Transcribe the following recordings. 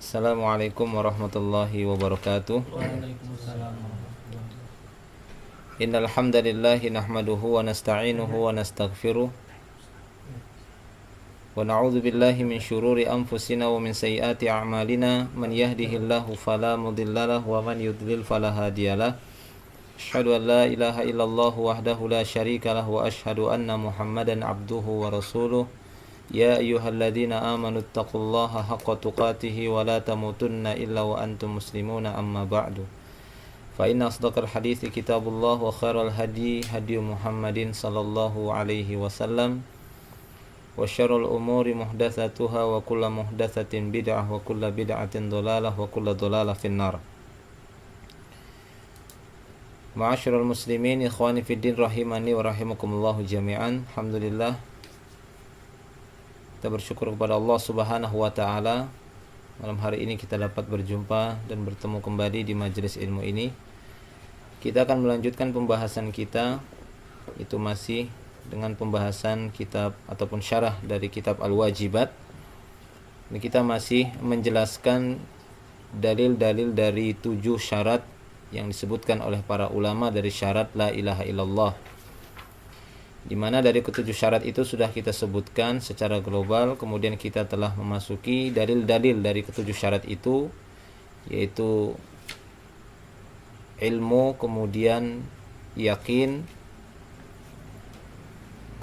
Assalamualaikum warahmatullahi wabarakatuh. Waalaikumsalam. Innal hamdalillahi nahmaduhu wa nasta'inuhu wa nastaghfiruh wa na'udzu billahi min shururi anfusina wa min sayyiati a'malina man yahdihillahu fala mudhillalah wa man yudlil fala hadiyalah. Asyhadu an la ilaha illallah wahdahu la syarikalah wa asyhadu anna Muhammadan abduhu wa rasuluh. Ya ayyuhalladzina amanu taqullaha haqqa tuqatih wa la tamutunna illa wa antum muslimuna amma ba'du. Fa inna asdaqal hadithi kitabullah wa khairal hadi hadi Muhammadin sallallahu alaihi wasallam wa syarrul umuri muhdatsatuha wa kullu muhdatsatin bid'ah wa kullu bid'atin dhalalah wa kullu dhalalah finnar. Ma'asyiral muslimin ikhwani fid din rahimani wa rahimakumullah jami'an. Alhamdulillah, kita bersyukur kepada Allah Subhanahu wa taala, malam hari ini kita dapat berjumpa dan bertemu kembali di majelis ilmu ini. Kita akan melanjutkan pembahasan kita, itu masih dengan pembahasan kitab ataupun syarah dari kitab Al-Wajibat. Ini kita masih menjelaskan dalil-dalil dari 7 syarat yang disebutkan oleh para ulama dari syarat la ilaha illallah, di mana dari ketujuh syarat itu sudah kita sebutkan secara global. Kemudian kita telah memasuki dalil-dalil dari ketujuh syarat itu, yaitu ilmu, kemudian yakin,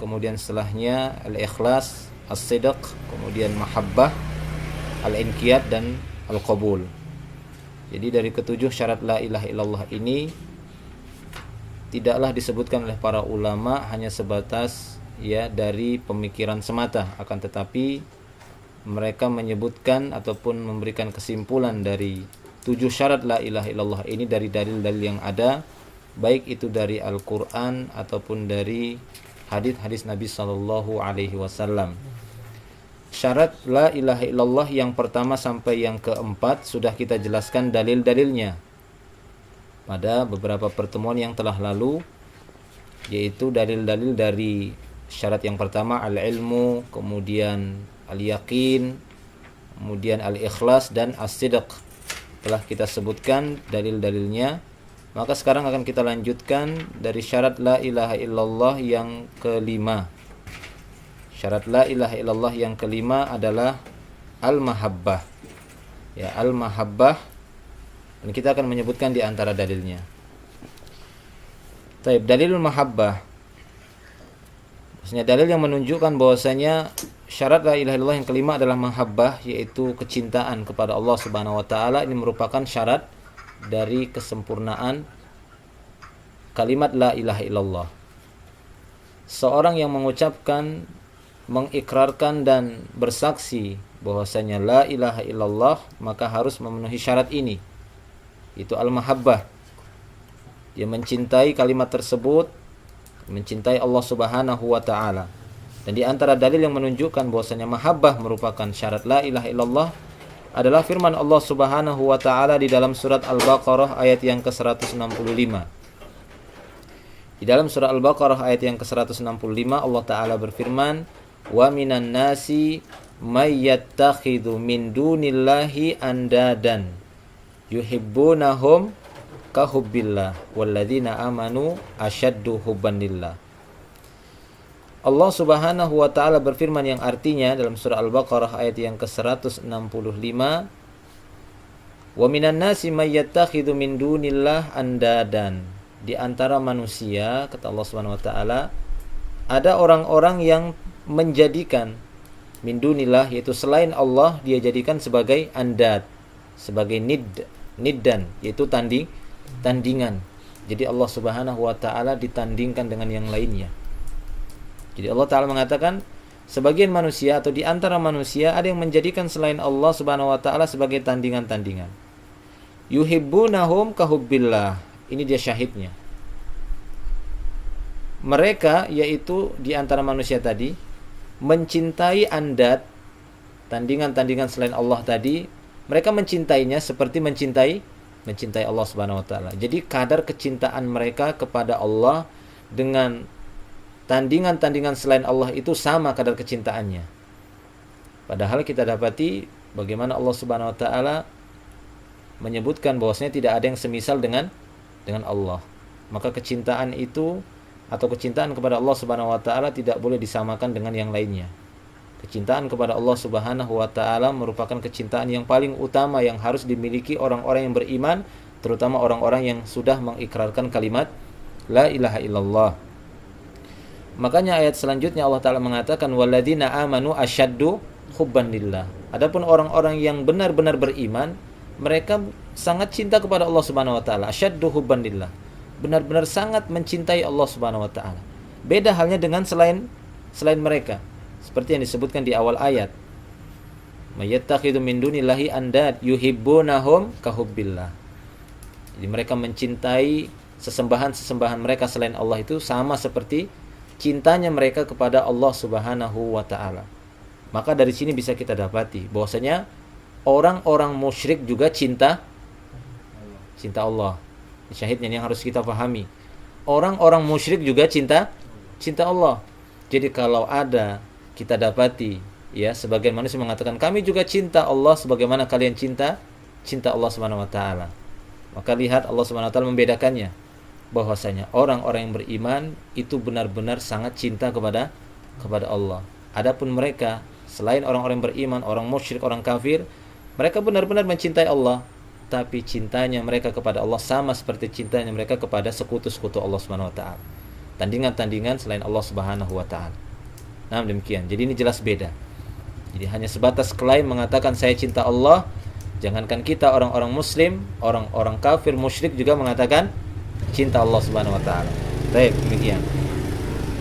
kemudian setelahnya al-ikhlas, as-sidq, kemudian mahabbah, al-inqiyad, dan al-qabul. Jadi dari ketujuh syarat la ilaha illallah ini tidaklah disebutkan oleh para ulama hanya sebatas dari pemikiran semata, akan tetapi mereka menyebutkan ataupun memberikan kesimpulan dari 7 syarat la ilaha illallah ini dari dalil-dalil yang ada, baik itu dari Al-Qur'an ataupun dari hadis-hadis Nabi sallallahu alaihi wasallam. Syarat la ilaha illallah yang pertama sampai yang keempat sudah kita jelaskan dalil-dalilnya pada beberapa pertemuan yang telah lalu, yaitu dalil-dalil dari syarat yang pertama al-ilmu, kemudian al-yaqin, kemudian al-ikhlas, dan as-sidq. Telah kita sebutkan dalil-dalilnya. Maka sekarang akan kita lanjutkan dari syarat la ilaha illallah yang kelima. Syarat la ilaha illallah yang kelima adalah al-mahabbah. Ya, al-mahabbah. Dan kita akan menyebutkan di antara dalilnya. Taib, dalilul mahabbah. Maksudnya dalil yang menunjukkan bahwasanya syarat la ilaha illallah yang kelima adalah mahabbah, yaitu kecintaan kepada Allah Subhanahu wa taala. Ini merupakan syarat dari kesempurnaan kalimat la ilaha illallah. Seorang yang mengucapkan, mengikrarkan dan bersaksi bahwasanya la ilaha illallah, maka harus memenuhi syarat ini, itu al-mahabbah. Dia mencintai kalimat tersebut, mencintai Allah Subhanahu wa taala. Dan di antara dalil yang menunjukkan bahwasanya mahabbah merupakan syarat la ilaha illallah adalah firman Allah Subhanahu wa taala di dalam surat Al-Baqarah ayat yang ke-165. Di dalam surat Al-Baqarah ayat yang ke-165 Allah taala berfirman, "Wa minan nasi may yattakhidhu min dunillahi andadan yuhibbunahum kahubbillah walladzina amanu asyaddu hubban lillah." Allah Subhanahu wa taala berfirman yang artinya dalam surah Al-Baqarah ayat yang ke-165, "Wa minan nasi may yattakhidhu min dunillah andadan." Di antara manusia, kata Allah Subhanahu wa taala, ada orang-orang yang menjadikan min dunillah, yaitu selain Allah, dia jadikan sebagai andad, sebagai niddan, yaitu tandingan. Jadi Allah Subhanahu wa taala ditandingkan dengan yang lainnya. Jadi Allah taala mengatakan sebagian manusia atau di antara manusia ada yang menjadikan selain Allah Subhanahu wa taala sebagai tandingan-tandingan. Yuhibbunahum kahubbillah. Ini dia syahidnya. Mereka, yaitu di antara manusia tadi, mencintai andad, tandingan-tandingan selain Allah tadi. Mereka mencintainya seperti mencintai Allah Subhanahu wa taala. Jadi kadar kecintaan mereka kepada Allah dengan tandingan-tandingan selain Allah itu sama kadar kecintaannya. Padahal kita dapati bagaimana Allah Subhanahu wa taala menyebutkan bahwasanya tidak ada yang semisal dengan Allah. Maka kecintaan itu atau kecintaan kepada Allah Subhanahu wa taala tidak boleh disamakan dengan yang lainnya. Kecintaan kepada Allah Subhanahu wa taala merupakan kecintaan yang paling utama yang harus dimiliki orang-orang yang beriman, terutama orang-orang yang sudah mengikrarkan kalimat la ilaha illallah. Makanya ayat selanjutnya Allah taala mengatakan walladzina amanu asyaddu hubban lillah. Adapun orang-orang yang benar-benar beriman, mereka sangat cinta kepada Allah Subhanahu wa taala. Asyaddu hubban lillah. Benar-benar sangat mencintai Allah Subhanahu wa taala. Beda halnya dengan selain mereka. Seperti yang disebutkan di awal ayat. Mayattakhidhu min dunillahi andad yuhibbunahum kahubbillah. Jadi mereka mencintai sesembahan-sesembahan mereka selain Allah itu sama seperti cintanya mereka kepada Allah Subhanahu wa taala. Maka dari sini bisa kita dapati bahwasanya orang-orang musyrik juga cinta Allah. Syahidnya yang harus kita pahami. Orang-orang musyrik juga cinta Allah. Jadi kalau ada kita dapati ya sebagian manusia mengatakan kami juga cinta Allah sebagaimana kalian cinta Allah Subhanahu wa taala. Maka lihat Allah Subhanahu wa taala membedakannya bahwasanya orang-orang yang beriman itu benar-benar sangat cinta kepada Allah. Adapun mereka selain orang-orang yang beriman, orang musyrik, orang kafir, mereka benar-benar mencintai Allah, tapi cintanya mereka kepada Allah sama seperti cintanya mereka kepada sekutu-sekutu Allah Subhanahu wa taala. Tandingan-tandingan selain Allah Subhanahu wa taala. Nah, demikian. Jadi ini jelas beda. Jadi hanya sebatas klaim mengatakan saya cinta Allah, jangankan kita orang-orang muslim, orang-orang kafir musyrik juga mengatakan cinta Allah Subhanahu wa taala. Baik, demikian.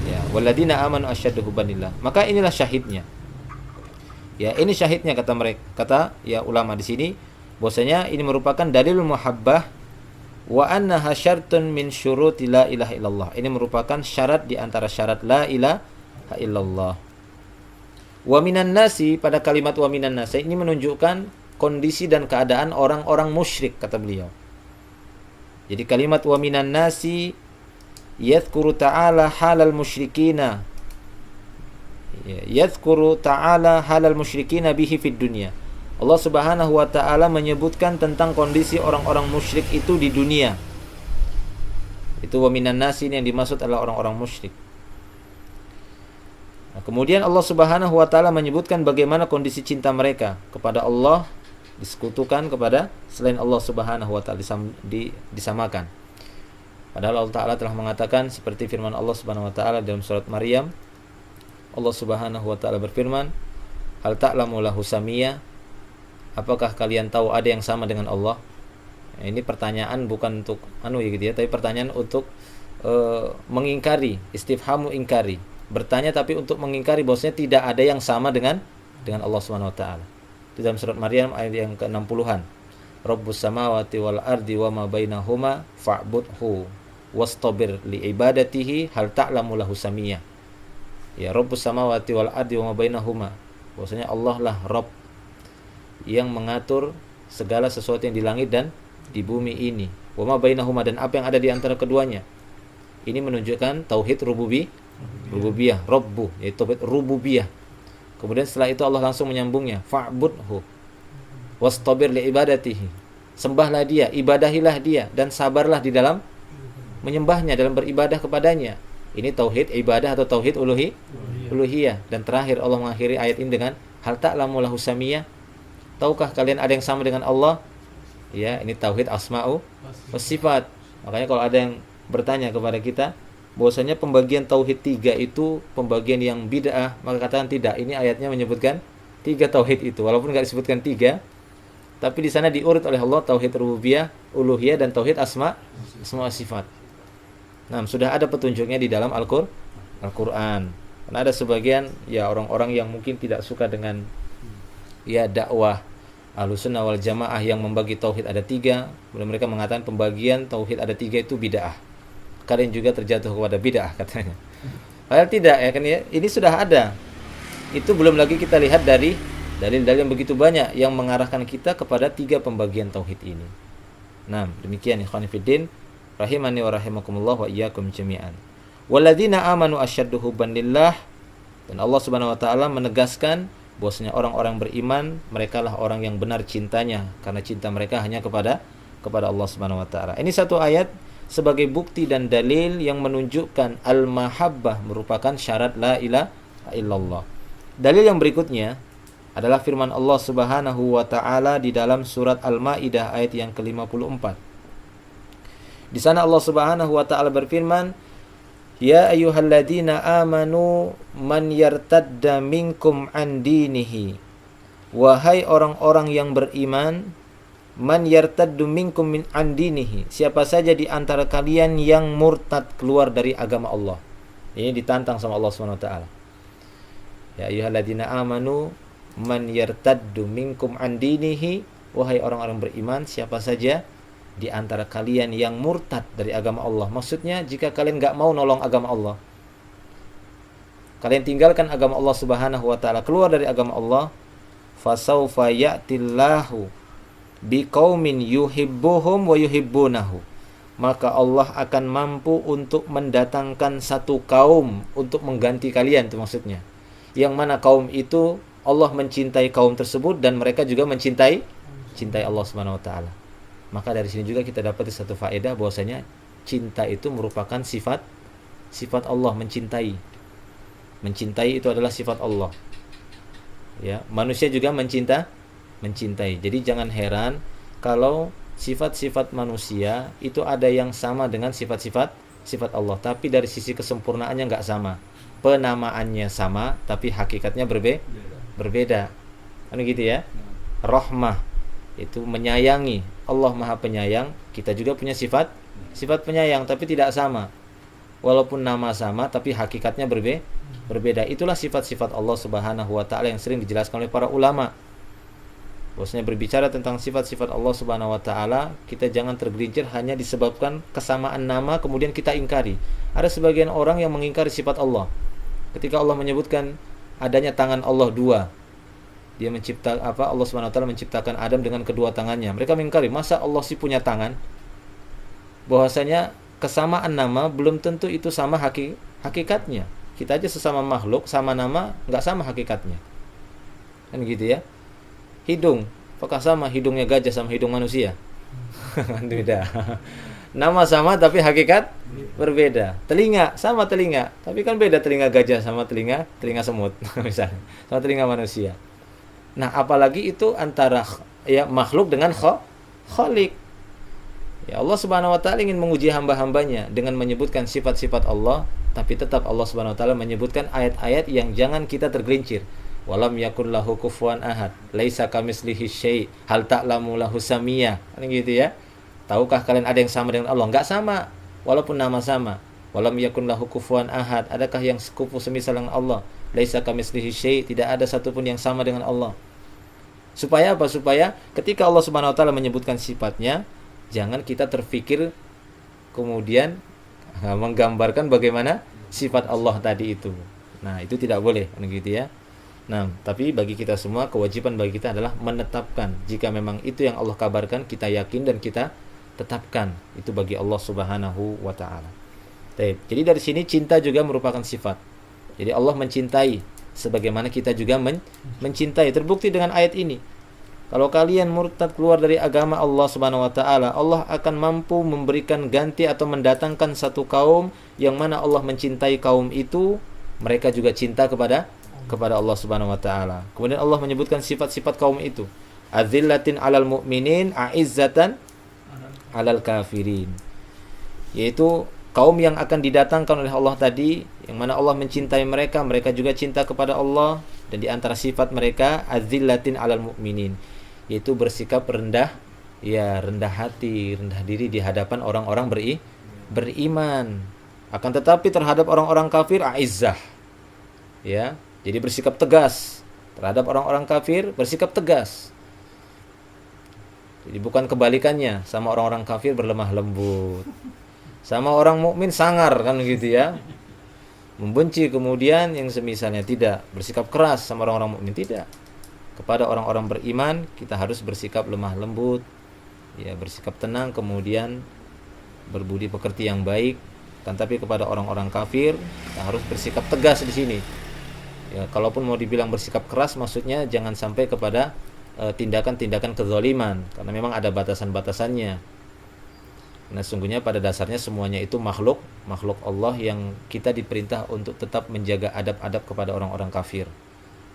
Ya, walladzina amanu asyaddu hubban lillah. Maka inilah syahidnya. Ya, ini syahidnya kata ya ulama di sini bahwasanya ini merupakan dalil muhabbah wa annaha syartun min syuruti la ilaha illallah. Ini merupakan syarat di antara syarat la ilaha illallah. Wa minan nasi, pada kalimat wa minan nasi ini menunjukkan kondisi dan keadaan orang-orang musyrik kata beliau. Jadi kalimat wa minan nasi yadhkuru ta'ala halal musyrikina. Yadhkuru ta'ala halal musyrikina bihi fid dunya. Allah Subhanahu wa taala menyebutkan tentang kondisi orang-orang musyrik itu di dunia. Itu wa minan nasi ini yang dimaksud adalah orang-orang musyrik. Nah, kemudian Allah Subhanahu wa taala menyebutkan bagaimana kondisi cinta mereka kepada Allah disekutukan kepada selain Allah Subhanahu wa taala disamakan. Padahal Allah taala telah mengatakan seperti firman Allah Subhanahu wa taala dalam surat Maryam. Allah Subhanahu wa taala berfirman, "Hal ta'lamu lahu samiyya?" Apakah kalian tahu ada yang sama dengan Allah? Nah, ini pertanyaan bukan untuk tapi pertanyaan untuk mengingkari, istifhamu ingkari. Bertanya tapi untuk mengingkari bahwasanya tidak ada yang sama dengan Allah Subhanahu wa taala. Di dalam surat Maryam ayat yang ke-60-an. Rabbus samawati wal ardi wa ma bainahuma fa'budhu wastabir li ibadatihi hal ta'lamu lahu samiyya. Ya, Rabbus samawati wal ardi wa ma bainahuma. Bahwasanya Allah lah Rabb yang mengatur segala sesuatu yang di langit dan di bumi ini. Wa ma bainahuma, dan apa yang ada di antara keduanya. Ini menunjukkan tauhid rububiyah, Rabbu, yaitu tauhid rububiyah. Kemudian setelah itu Allah langsung menyambungnya, fa'budhu wastabir li ibadatihi. Sembahlah dia, ibadahilah dia, dan sabarlah di dalam menyembahnya, dalam beribadah kepadanya. Ini tauhid ibadah atau tauhid uluhiyah. Dan terakhir Allah mengakhiri ayat ini dengan hal ta'lamu lahu samiyya. Tahukah kalian ada yang sama dengan Allah? Ya, ini tauhid asma'u was sifat. Makanya kalau ada yang bertanya kepada kita bahwasanya pembagian tauhid 3 itu pembagian yang bid'ah, maka katakan tidak. Ini ayatnya menyebutkan 3 tauhid itu, walaupun enggak disebutkan 3, tapi di sana diurut oleh Allah tauhid rububiyah, uluhiyah, dan tauhid asma sifat. Nah, sudah ada petunjuknya di dalam Al-Qur'an. Karena ada sebagian ya orang-orang yang mungkin tidak suka dengan ya dakwah Ahlussunnah wal Jamaah yang membagi tauhid ada 3. Kemudian mereka mengatakan pembagian tauhid ada 3 itu bid'ah. Kalian juga terjatuh kepada bid'ah katanya. Padahal tidak ya kan ya. Ini sudah ada. Itu belum lagi kita lihat dari dalil-dalil yang begitu banyak yang mengarahkan kita kepada 3 pembagian tauhid ini. Nah, demikian ikhwan fillah rahimani wa rahimakumullah wa iyyakum jami'an. Walladzina amanu asyaddu hubban lillah, dan Allah Subhanahu wa taala menegaskan bahwasanya orang-orang beriman merekalah orang yang benar cintanya, karena cinta mereka hanya kepada Allah Subhanahu wa taala. Ini satu ayat sebagai bukti dan dalil yang menunjukkan al-mahabbah merupakan syarat la ilaha illallah. Dalil yang berikutnya adalah firman Allah Subhanahu wa taala di dalam surat Al-Maidah ayat yang ke-54. Di sana Allah Subhanahu wa taala berfirman, "Ya ayyuhalladzina amanu man yartadda minkum an dinihi." Wahai orang-orang yang beriman, man yartaddu minkum min an dinihi, siapa saja di antara kalian yang murtad keluar dari agama Allah. Ini ditantang sama Allah Subhanahu wa taala. Ya ayyuhalladzina amanu man yartaddu minkum an dinihi, wahai orang-orang beriman, siapa saja di antara kalian yang murtad dari agama Allah. Maksudnya jika kalian gak mau nolong agama Allah, kalian tinggalkan agama Allah Subhanahu wa taala, keluar dari agama Allah, fasaufa ya'tillahu biqaumin yuhibbuhum wa yuhibbunahu, maka Allah akan mampu untuk mendatangkan satu kaum untuk mengganti kalian. Itu maksudnya, yang mana kaum itu Allah mencintai kaum tersebut dan mereka juga mencintai Allah Subhanahu wa taala. Maka dari sini juga kita dapat satu faedah bahwasanya cinta itu merupakan sifat Allah, mencintai. Mencintai itu adalah sifat Allah. Ya, manusia juga mencintai. Jadi jangan heran kalau sifat-sifat manusia itu ada yang sama dengan sifat Allah, tapi dari sisi kesempurnaannya enggak sama. Penamaannya sama, tapi hakikatnya berbeda. Kan gitu ya? Rahmah itu menyayangi, Allah Maha Penyayang, kita juga punya sifat penyayang tapi tidak sama. Walaupun nama sama tapi hakikatnya berbeda. Itulah sifat-sifat Allah Subhanahu wa taala yang sering dijelaskan oleh para ulama. Bahwasanya berbicara tentang sifat-sifat Allah Subhanahu wa taala, kita jangan tergelincir hanya disebabkan kesamaan nama kemudian kita ingkari. Ada sebagian orang yang mengingkari sifat Allah. Ketika Allah menyebutkan adanya tangan Allah dua, dia Allah Subhanahu wa taala menciptakan Adam dengan kedua tangannya. Mereka mengingkari, masa Allah sih punya tangan? Bahwasanya kesamaan nama belum tentu itu sama hakikatnya. Kita aja sesama makhluk, sama nama enggak sama hakikatnya. Kan gitu ya. Hidung, apakah sama hidungnya gajah sama hidung manusia? Beda. Nama sama tapi hakikat berbeda. Telinga sama telinga, tapi kan beda telinga gajah sama telinga semut misalnya, sama telinga manusia. Nah, apalagi itu antara ya makhluk dengan khalik. Ya, Allah Subhanahu wa taala ingin menguji hamba-hambanya dengan menyebutkan sifat-sifat Allah, tapi tetap Allah Subhanahu wa taala menyebutkan ayat-ayat yang jangan kita tergelincir. Walam yakul lahu kufuwan ahad, laisa kamitslihi syai', hal ta'lamu lahu samiyah. Kan gitu ya. Tahukah kalian ada yang sama dengan Allah? Enggak sama, walaupun nama sama. Walam yakun lahu kufuwan ahad, adakah yang sekufu semisal dengan Allah? Laisa kamitslihi syai', tidak ada satupun yang sama dengan Allah. Supaya apa? Supaya ketika Allah Subhanahu wa taala menyebutkan sifatnya, jangan kita terfikir kemudian menggambarkan bagaimana sifat Allah tadi itu. Nah, itu tidak boleh, gitu ya. Nah, tapi bagi kita semua, kewajiban bagi kita adalah menetapkan. Jika memang itu yang Allah kabarkan, kita yakin dan kita tetapkan. Itu bagi Allah Subhanahu wa ta'ala. Jadi dari sini cinta juga merupakan sifat. Jadi Allah mencintai sebagaimana kita juga mencintai. Terbukti dengan ayat ini. Kalau kalian murtad keluar dari agama Allah Subhanahu wa taala, Allah akan mampu memberikan ganti atau mendatangkan satu kaum yang mana Allah mencintai kaum itu, mereka juga cinta kepada Allah Subhanahu wa taala. Kemudian Allah menyebutkan sifat-sifat kaum itu. Azillatin 'alal mu'minin, a'izzatan 'alal kafirin. Yaitu kaum yang akan didatangkan oleh Allah tadi, yang mana Allah mencintai mereka, mereka juga cinta kepada Allah, dan di antara sifat mereka azillatin 'alal mu'minin, yaitu bersikap rendah hati, rendah diri di hadapan orang-orang beriman. Akan tetapi terhadap orang-orang kafir aizzah. Ya, jadi bersikap tegas terhadap orang-orang kafir, bersikap tegas. Jadi bukan kebalikannya, sama orang-orang kafir berlemah lembut. Sama orang mukmin sangar, kan gitu ya. Membenci kemudian yang semisalnya, tidak bersikap keras sama orang-orang mukmin, tidak. Kepada orang-orang beriman kita harus bersikap lemah lembut, ya, bersikap tenang, kemudian berbudi pekerti yang baik. Tapi kepada orang-orang kafir kita harus bersikap tegas di sini. Ya, kalaupun mau dibilang bersikap keras, maksudnya jangan sampai kepada tindakan-tindakan kezaliman, karena memang ada batasan-batasannya. Nah, sungguhnya pada dasarnya semuanya itu makhluk Allah yang kita diperintah untuk tetap menjaga adab-adab kepada orang-orang kafir.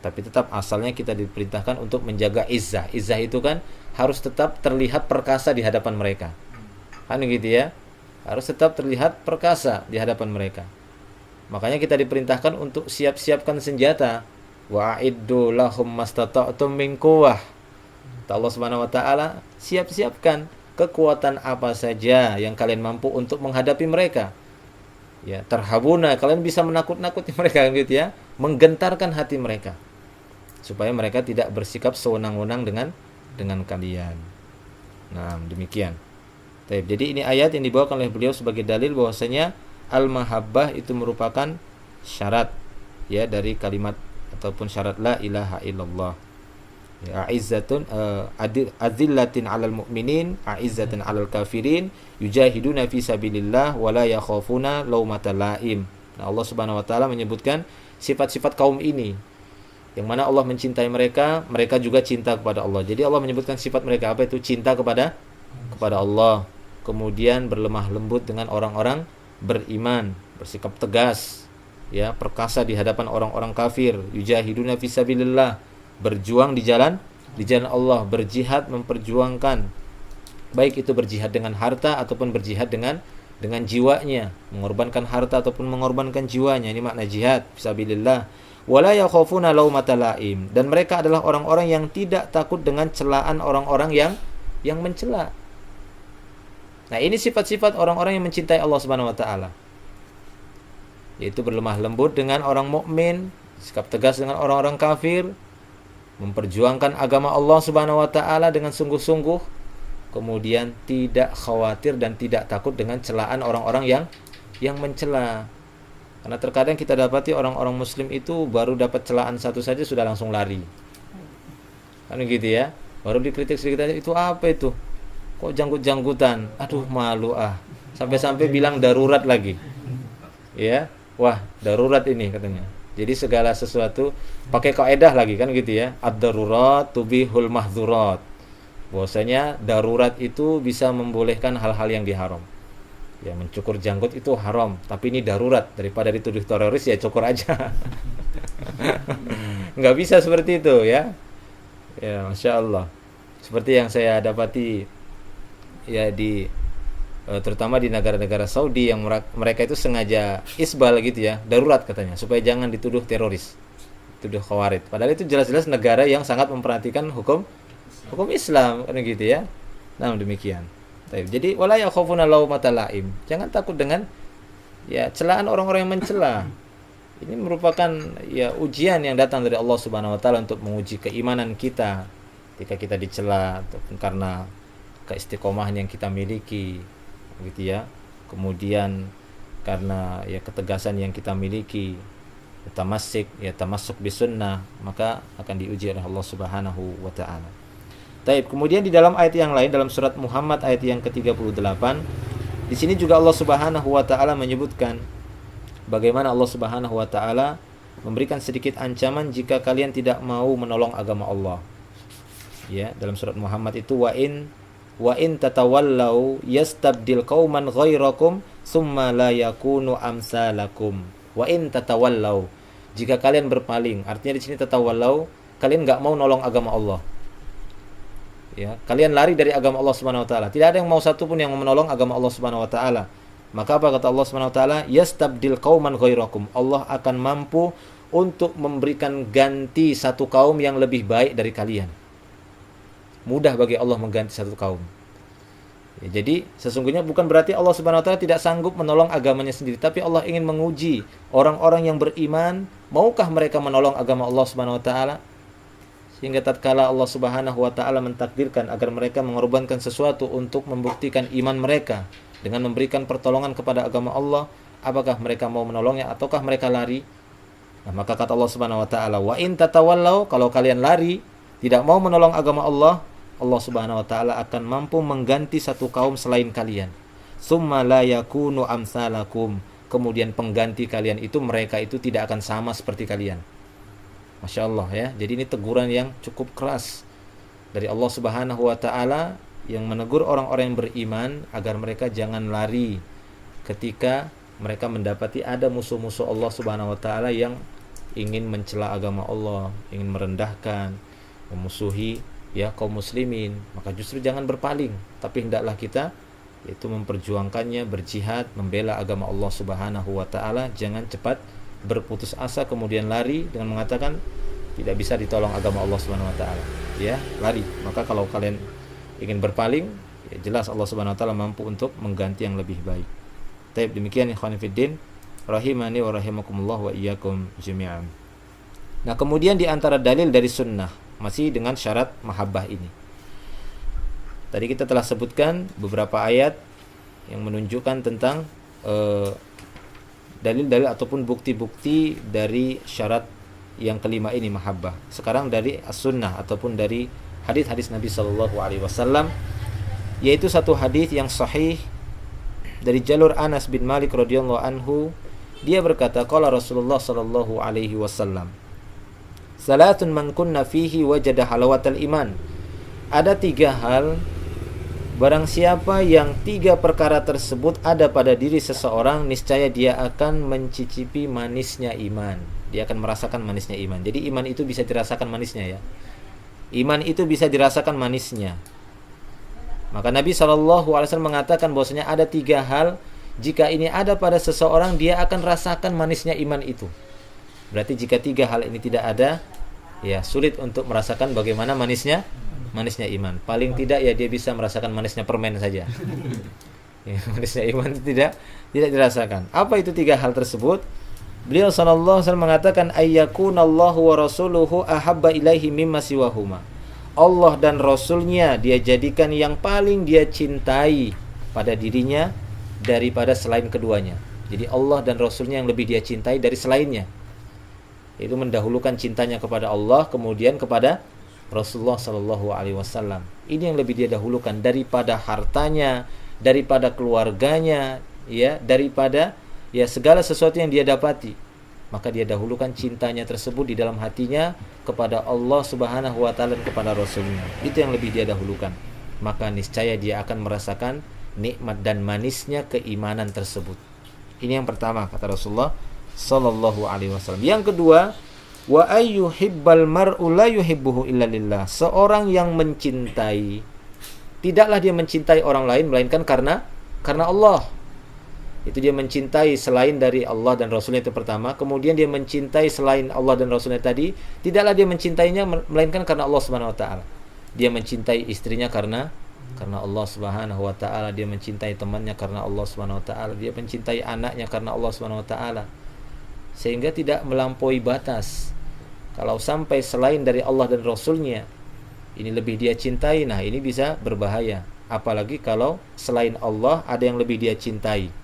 Tapi tetap asalnya kita diperintahkan untuk menjaga izzah. Izzah itu kan harus tetap terlihat perkasa di hadapan mereka. Kan gitu ya? Harus tetap terlihat perkasa di hadapan mereka. Makanya kita diperintahkan untuk siap-siapkan senjata. Wa'iddu lahum mastata'tum min quwwah. Allah Subhanahu wa taala, siap-siapkan kekuatan apa saja yang kalian mampu untuk menghadapi mereka. Ya, terhabuna, kalian bisa menakut-nakuti mereka gitu ya, menggentarkan hati mereka supaya mereka tidak bersikap sewenang-wenang dengan kalian. Nah, demikian. Jadi ini ayat yang dibawakan oleh beliau sebagai dalil bahwasanya al-mahabbah itu merupakan syarat ya dari kalimat ataupun syarat la ilaha illallah. Ya, a'izzatun azillatin 'alal mu'minin, a'izzatin 'alal kafirin, yujahiduna fi sabilillah wa la yakhafuna laumata laim. Nah, Allah Subhanahu wa taala menyebutkan sifat-sifat kaum ini yang mana Allah mencintai mereka, mereka juga cinta kepada Allah. Jadi Allah menyebutkan sifat mereka apa itu? Cinta kepada Allah. Kemudian berlemah lembut dengan orang-orang beriman, bersikap tegas, ya, perkasa di hadapan orang-orang kafir, yujahiduna fi sabilillah, berjuang di jalan Allah, berjihad, memperjuangkan, baik itu berjihad dengan harta ataupun berjihad dengan jiwanya, mengorbankan harta ataupun mengorbankan jiwanya. Ini makna jihad fisabilillah. Wala yakhafuna laumata laim, dan mereka adalah orang-orang yang tidak takut dengan celaan orang-orang yang mencela. Nah, ini sifat-sifat orang-orang yang mencintai Allah Subhanahu wa taala, yaitu berlemah lembut dengan orang mukmin, sikap tegas dengan orang-orang kafir, memperjuangkan agama Allah Subhanahu wa taala dengan sungguh-sungguh, kemudian tidak khawatir dan tidak takut dengan celaan orang-orang yang mencela. Karena terkadang kita dapati orang-orang muslim itu baru dapat celaan satu saja sudah langsung lari. Kan gitu ya. Baru dikritik sedikit aja, itu apa itu? Kok janggut-janggutan? Aduh, malu ah. Sampai-sampai bilang darurat lagi. Ya. Wah, darurat ini katanya. Jadi segala sesuatu pakai kaidah lagi kan gitu ya. Ad-darurat tubihul mahdzurat. Bahwasanya darurat itu bisa membolehkan hal-hal yang diharam. Ya, mencukur janggut itu haram, tapi ini darurat, daripada dituduh teroris ya cukur aja. Nggak bisa seperti itu ya. Ya, Masya Allah. Seperti yang saya dapati ya terutama di negara-negara Saudi yang mereka itu sengaja isbal gitu ya, darurat katanya, supaya jangan dituduh teroris, tuduh khawarij. Padahal itu jelas-jelas negara yang sangat memperhatikan hukum Islam kan gitu ya. Nah, demikian. Jadi wala yakhafuna laumata laim. Jangan takut dengan ya celaan orang-orang yang mencela. Ini merupakan ya ujian yang datang dari Allah Subhanahu wa taala untuk menguji keimanan kita ketika kita dicela ataupun karena keistiqomahan yang kita miliki gitu ya. Kemudian karena ya ketegasan yang kita miliki, tamassuk bisunnah, maka akan diuji oleh Allah Subhanahu wa taala. Taib. Kemudian di dalam ayat yang lain, dalam surat Muhammad ayat yang ke-38, di sini juga Allah Subhanahu wa taala menyebutkan bagaimana Allah Subhanahu wa taala memberikan sedikit ancaman jika kalian tidak mau menolong agama Allah. Ya, dalam surat Muhammad itu wa in tatawallau yastabdil qauman ghairakum tsumma la yakunu amsalakum. Wa in tatawallau, jika kalian berpaling, artinya di sini tatawallau, kalian enggak mau nolong agama Allah. Ya, kalian lari dari agama Allah Subhanahu wa taala. Tidak ada yang mau satu pun yang mau menolong agama Allah Subhanahu wa taala. Maka apa kata Allah Subhanahu wa taala? Yastabdil qauman ghairakum. Allah akan mampu untuk memberikan ganti satu kaum yang lebih baik dari kalian. Mudah bagi Allah mengganti satu kaum. Ya, jadi sesungguhnya bukan berarti Allah Subhanahu wa taala tidak sanggup menolong agamanya sendiri, tapi Allah ingin menguji orang-orang yang beriman, maukah mereka menolong agama Allah Subhanahu wa taala? Sehingga tatkala Allah Subhanahu wa taala mentakdirkan agar mereka mengorbankan sesuatu untuk membuktikan iman mereka dengan memberikan pertolongan kepada agama Allah, apakah mereka mau menolongnya ataukah mereka lari? Nah, maka kata Allah Subhanahu wa taala, wa in tatawallau, kalau kalian lari, tidak mau menolong agama Allah, Allah Subhanahu wa taala akan mampu mengganti satu kaum selain kalian. Summa la yakunu amsalakum. Kemudian pengganti kalian itu, mereka itu tidak akan sama seperti kalian. Masya Allah ya. Jadi ini teguran yang cukup keras dari Allah Subhanahu wa Ta'ala yang menegur orang-orang yang beriman agar mereka jangan lari ketika mereka mendapati ada musuh-musuh Allah Subhanahu wa Ta'ala yang ingin mencela agama Allah, ingin merendahkan, memusuhi ya kaum muslimin. Maka justru jangan berpaling, tapi hendaklah kita yaitu memperjuangkannya, berjihad, membela agama Allah Subhanahu wa Ta'ala. Jangan cepat berputus asa kemudian lari dengan mengatakan tidak bisa ditolong agama Allah Subhanahu wa Ta'ala. Ya, lari. Maka kalau kalian ingin berpaling, ya jelas Allah Subhanahu wa Ta'ala mampu untuk mengganti yang lebih baik. Baik, demikian ikhwan fillah rahimani wa rahimakumullah wa iyyakum jami'an. Nah, kemudian di antara dalil dari sunnah masih dengan syarat mahabbah ini. Tadi kita telah sebutkan beberapa ayat yang menunjukkan tentang dalil-dalil ataupun bukti-bukti dari syarat yang kelima ini, mahabbah. Sekarang dari as-sunnah ataupun dari hadis-hadis Nabi sallallahu alaihi wasallam, yaitu satu hadis yang sahih dari jalur Anas bin Malik radhiyallahu anhu. Dia berkata, qala Rasulullah sallallahu alaihi wasallam, salatun man kunna fihi wajada halawatal iman. Ada 3 hal, barang siapa yang 3 perkara tersebut ada pada diri seseorang, niscaya dia akan mencicipi manisnya iman. Dia akan merasakan manisnya iman. Jadi iman itu bisa dirasakan manisnya ya. Iman itu bisa dirasakan manisnya. Maka Nabi SAW mengatakan bahwasanya ada 3 hal, jika ini ada pada seseorang, dia akan rasakan manisnya iman itu. Berarti jika 3 hal ini tidak ada, ya sulit untuk merasakan bagaimana manisnya iman. Paling tidak ya dia bisa merasakan manisnya permen saja. Ya, manisnya iman tidak dirasakan. Apa itu 3 hal tersebut? Beliau sallallahu alaihi wasallam mengatakan, ayyakunallahu wa rasuluhu ahabba ilaihi mimma siwahuma. Allah dan Rasulnya dia jadikan yang paling dia cintai pada dirinya daripada selain keduanya. Jadi Allah dan Rasulnya yang lebih dia cintai dari selainnya. Itu mendahulukan cintanya kepada Allah kemudian kepada Rasulullah sallallahu alaihi wasallam. Ini yang lebih dia dahulukan daripada hartanya, daripada keluarganya, ya, daripada ya segala sesuatu yang dia dapati. Maka dia dahulukan cintanya tersebut di dalam hatinya kepada Allah Subhanahu wa Ta'ala dan kepada Rasulnya. Itu yang lebih dia dahulukan. Maka niscaya dia akan merasakan nikmat dan manisnya keimanan tersebut. Ini yang pertama kata Rasulullah sallallahu alaihi wasallam. Yang kedua, wa ayyuhibbal mar'u la yuhibbuhu illa lillah. Seorang yang mencintai, tidaklah dia mencintai orang lain melainkan karena Allah. Itu dia mencintai selain dari Allah dan Rasulnya, itu pertama. Kemudian dia mencintai selain Allah dan Rasulnya tadi, tidaklah dia mencintainya melainkan karena Allah Subhanahu wa Ta'ala. Dia mencintai istrinya karena Allah Subhanahu wa Ta'ala. Dia mencintai temannya karena Allah Subhanahu wa Ta'ala. Dia mencintai anaknya karena Allah Subhanahu wa Ta'ala. Sehingga tidak melampaui batas. Kalau sampai selain dari Allah dan Rasulnya ini lebih dia cintai, nah ini bisa berbahaya. Apalagi kalau selain Allah ada yang lebih dia cintai.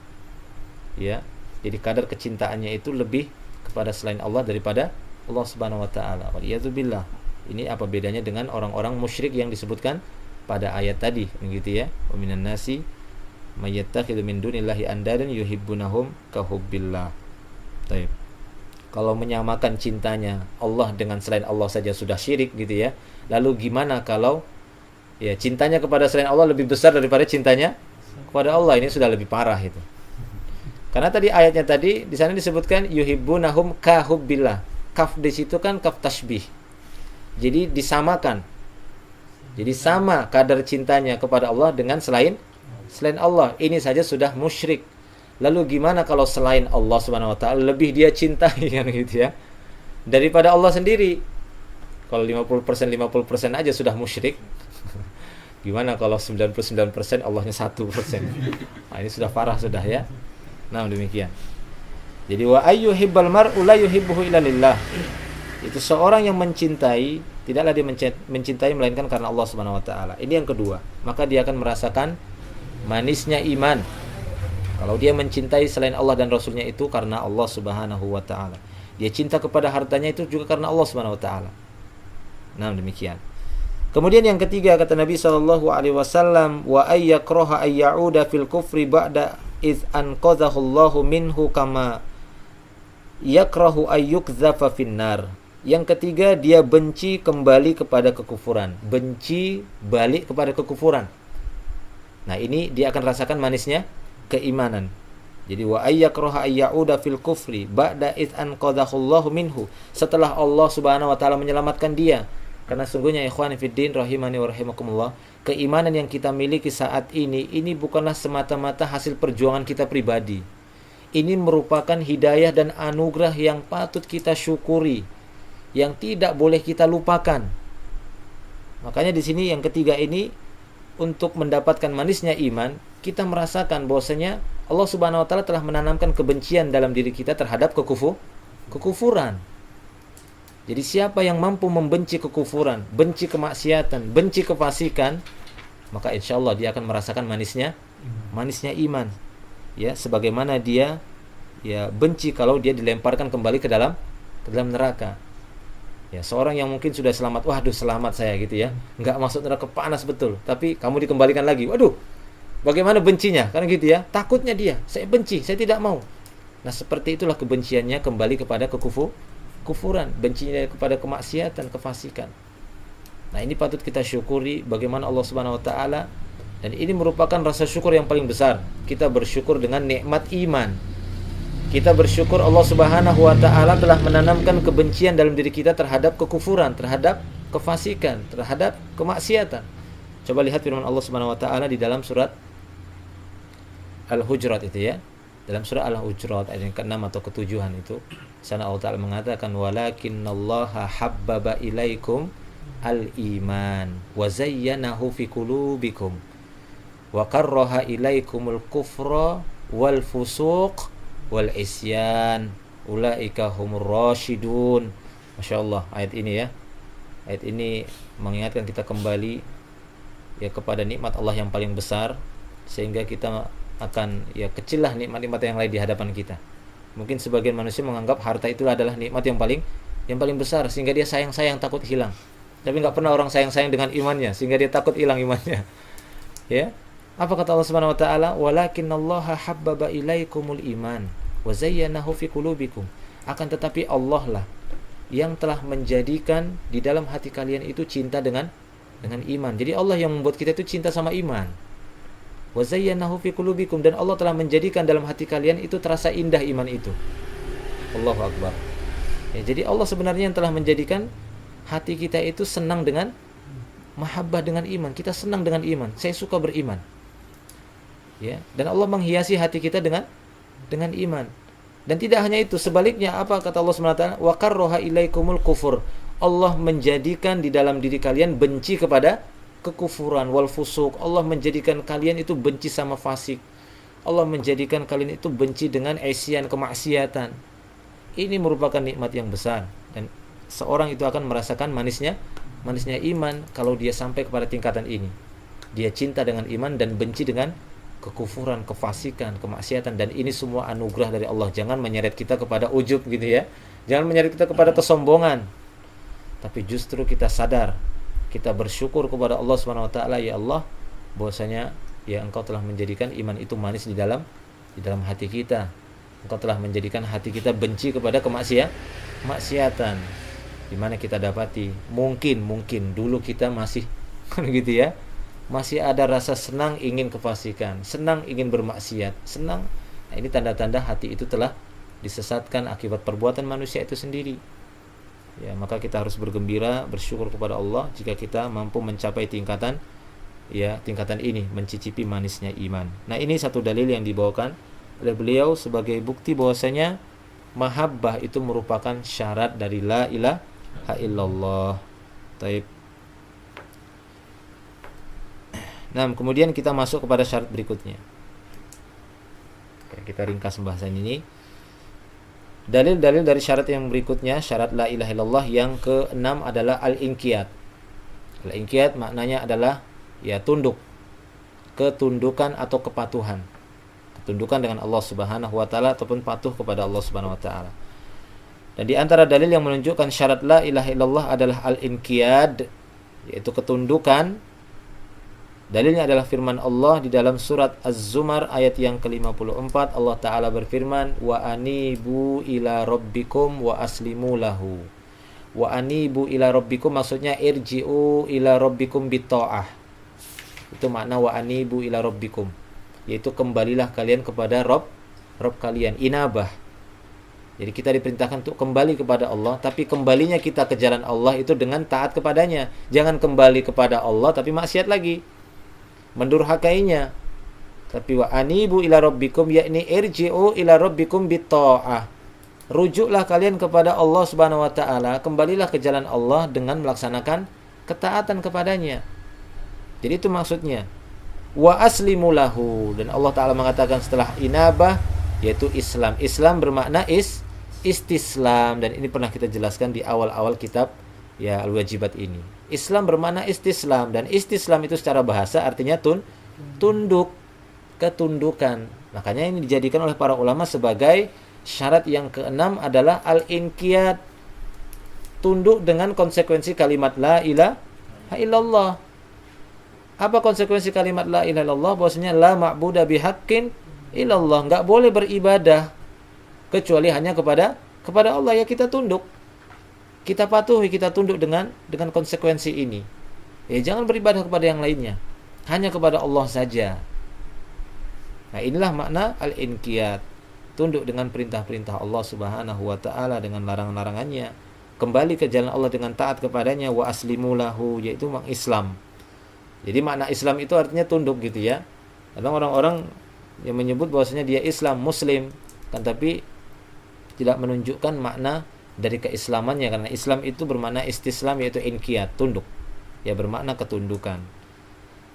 Ya, jadi kadar kecintaannya itu lebih kepada selain Allah daripada Allah Subhanahu wa Ta'ala. Waliyadzubillah. Ini apa bedanya dengan orang-orang musyrik yang disebutkan pada ayat tadi, begitu ya. Wa minan nasi may yattakhidhu min dunillahi andadan yuhibbunahum kahubbillah. Baik. Kalau menyamakan cintanya Allah dengan selain Allah saja sudah syirik gitu ya. Lalu gimana kalau ya cintanya kepada selain Allah lebih besar daripada cintanya kepada Allah? Ini sudah lebih parah itu. Karena tadi ayatnya tadi di sana disebutkan yuhibbunahum kahubbillah. Kaf di situ kan kaf tasbih. Jadi disamakan. Jadi sama kadar cintanya kepada Allah dengan selain Allah. Ini saja sudah musyrik. Lalu gimana kalau selain Allah Subhanahu wa Ta'ala lebih dia cintai kan gitu ya. Daripada Allah sendiri. Kalau 50% aja sudah musyrik. Gimana kalau 99% Allahnya 1%. Nah, ini sudah parah sudah ya. Nah, demikian. Jadi wa ayyuhibbal mar'u la yuhibbuhu illa lillah. Itu seorang yang mencintai, tidaklah dia mencintai melainkan karena Allah Subhanahu wa Ta'ala. Ini yang kedua. Maka dia akan merasakan manisnya iman. Kalau dia mencintai selain Allah dan Rasulnya itu karena Allah Subhanahu wa Ta'ala. Dia cinta kepada hartanya itu juga karena Allah Subhanahu wa Ta'ala. Nah, demikian. Kemudian yang ketiga kata Nabi sallallahu alaihi wasallam, wa ayyakraha ayyauda fil kufri ba'da iz anqadhahu Allahu minhu kama yakrahu ayyukdzafa finnar. Yang ketiga, dia benci kembali kepada kekufuran. Benci balik kepada kekufuran. Nah, ini dia akan rasakan manisnya keimanan. Jadi wa ayyakraha ayyauda fil kufri ba'da id anqadhahullahu minhu. Setelah Allah Subhanahu wa taala menyelamatkan dia. Karena sungguhnya ikhwan fiddin rahimani wa rahimakumullah, keimanan yang kita miliki saat ini bukanlah semata-mata hasil perjuangan kita pribadi. Ini merupakan hidayah dan anugerah yang patut kita syukuri, yang tidak boleh kita lupakan. Makanya di sini yang ketiga ini, untuk mendapatkan manisnya iman, kita merasakan bahwasanya Allah Subhanahu wa taala telah menanamkan kebencian dalam diri kita terhadap kekufuran. Jadi siapa yang mampu membenci kekufuran, benci kemaksiatan, benci kefasikan, maka insya Allah dia akan merasakan manisnya iman. Ya, sebagaimana dia benci kalau dia dilemparkan kembali ke dalam neraka. Ya, seorang yang mungkin sudah selamat, waduh selamat saya gitu ya, nggak masuk neraka, panas betul, tapi kamu dikembalikan lagi, waduh, bagaimana bencinya, kan gitu ya, takutnya dia, saya benci, saya tidak mau. Nah, seperti itulah kebenciannya kembali kepada kekufuran, bencinya kepada kemaksiatan, kefasikan. Nah, ini patut kita syukuri bagaimana Allah Subhanahu wa taala, dan ini merupakan rasa syukur yang paling besar. Kita bersyukur dengan nikmat iman. Kita bersyukur Allah Subhanahu wa taala telah menanamkan kebencian dalam diri kita terhadap kekufuran, terhadap kefasikan, terhadap kemaksiatan. Coba lihat firman Allah Subhanahu wa taala di dalam surat Al-Hujurat itu ya. Dalam surah Al-Hujurat ayat yang ke-6 atau ke-7 itu, sana Allah taala mengatakan walakinnallaha habbaba ilaikum al-iman wa zayyanahu fi qulubikum wa karraha ilaikumul kufra wal fusuq wal isyan ulaika humur rasyidun. Masya Allah, ayat ini ya, ayat ini mengingatkan kita kembali ya kepada nikmat Allah yang paling besar, sehingga kita akan kecil lah nikmat-nikmat yang lain di hadapan kita. Mungkin sebagian manusia menganggap harta itu adalah nikmat yang paling besar, sehingga dia sayang-sayang takut hilang. Tapi nggak pernah orang sayang-sayang dengan imannya, sehingga dia takut hilang imannya. Ya, apa kata Allah Subhanahu wa taala? Walakinnallaha habbaba ilaikumul iman wa zayyanahu fi qulubikum. Akan tetapi Allah lah yang telah menjadikan di dalam hati kalian itu cinta dengan iman. Jadi Allah yang membuat kita itu cinta sama iman. Wa zayyanahu fi qulubikum, dan Allah telah menjadikan dalam hati kalian itu terasa indah iman itu. Allahu akbar. Ya, jadi Allah sebenarnya yang telah menjadikan hati kita itu senang dengan mahabbah dengan iman. Kita senang dengan iman. Saya suka beriman. Ya, dan Allah menghiasi hati kita dengan iman. Dan tidak hanya itu, sebaliknya apa kata Allah SWT? Wa karraha ilaikumul kufur. Allah menjadikan di dalam diri kalian benci kepada kekufuran wal fusuk. Allah menjadikan kalian itu benci sama fasik. Allah menjadikan kalian itu benci dengan isyan, kemaksiatan. Ini merupakan nikmat yang besar, dan seorang itu akan merasakan manisnya iman kalau dia sampai kepada tingkatan ini. Dia cinta dengan iman dan benci dengan kekufuran, kefasikan, kemaksiatan, dan ini semua anugerah dari Allah. Jangan menyeret kita kepada ujub gitu ya. Jangan menyeret kita kepada kesombongan. Tapi justru kita sadar, kita bersyukur kepada Allah Subhanahu wa taala, ya Allah, bahwasanya ya Engkau telah menjadikan iman itu manis di dalam hati kita. Engkau telah menjadikan hati kita benci kepada kemaksiatan. Di mana kita dapati mungkin dulu kita masih gitu ya, masih ada rasa senang ingin kefasikan, senang ingin bermaksiat, senang. Nah, ini tanda-tanda hati itu telah disesatkan akibat perbuatan manusia itu sendiri. Ya, maka kita harus bergembira, bersyukur kepada Allah jika kita mampu mencapai tingkatan ini, mencicipi manisnya iman. Nah, ini satu dalil yang dibawakan oleh beliau sebagai bukti bahwasanya mahabbah itu merupakan syarat dari la ilaha illallah. Taib. Nah, kemudian kita masuk kepada syarat berikutnya. Oke, kita ringkas pembahasan ini. Dalil-dalil dari syarat yang berikutnya, syarat la ilaha illallah yang ke-6 adalah al-inqiyad. Al-inqiyad maknanya adalah tunduk, ketundukan atau kepatuhan. Ketundukan dengan Allah Subhanahu wa taala ataupun patuh kepada Allah Subhanahu wa taala. Dan di antara dalil yang menunjukkan syarat la ilaha illallah adalah al-inqiyad, yaitu ketundukan. Dalilnya adalah firman Allah di dalam surat Az-Zumar ayat yang ke-54. Allah Ta'ala berfirman, wa anibu ila rabbikum wa aslimu lahu Wa anibu ila rabbikum maksudnya irji'u ila rabbikum bitta'ah. Itu makna wa anibu ila rabbikum, yaitu kembalilah kalian kepada Rob kalian, inabah. Jadi kita diperintahkan untuk kembali kepada Allah, tapi kembalinya kita ke jalan Allah itu dengan taat kepadanya. Jangan kembali kepada Allah tapi maksiat lagi, mendurhakainya. Tapi wa anibu ila rabbikum, yakni irji'u ila rabbikum bitta'ah. Rujuklah kalian kepada Allah Subhanahu wa taala, kembalilah ke jalan Allah dengan melaksanakan ketaatan kepadanya. Jadi itu maksudnya. Wa aslimu lahu, dan Allah taala mengatakan setelah inabah yaitu Islam. Islam bermakna istislam, dan ini pernah kita jelaskan di awal-awal kitab ya Al-Wajibat ini. Islam bermakna istislam, dan istislam itu secara bahasa artinya tunduk, ketundukan. Makanya ini dijadikan oleh para ulama sebagai syarat yang keenam adalah al-inqiyad, tunduk dengan konsekuensi kalimat la ilaha illallah. Apa konsekuensi kalimat la ilaha illallah? Bahwasanya la ma'budu bihaqqin illallah, enggak boleh beribadah kecuali hanya kepada Allah. Ya kita tunduk, kita patuhi, kita tunduk dengan konsekuensi ini. Ya jangan beribadah kepada yang lainnya, hanya kepada Allah saja. Nah inilah makna al-inqiyad, tunduk dengan perintah-perintah Allah Subhanahu wa taala dengan larangan-larangannya, kembali ke jalan Allah dengan taat kepadanya. Wa aslimu lahu, yaitu mengislam. Jadi makna Islam itu artinya tunduk gitu ya. Kadang orang-orang yang menyebut bahwasanya dia Islam, Muslim, kan tapi tidak menunjukkan makna dari keislamannya, karena Islam itu bermakna istislam, yaitu inqiyad, tunduk. Ya bermakna ketundukan.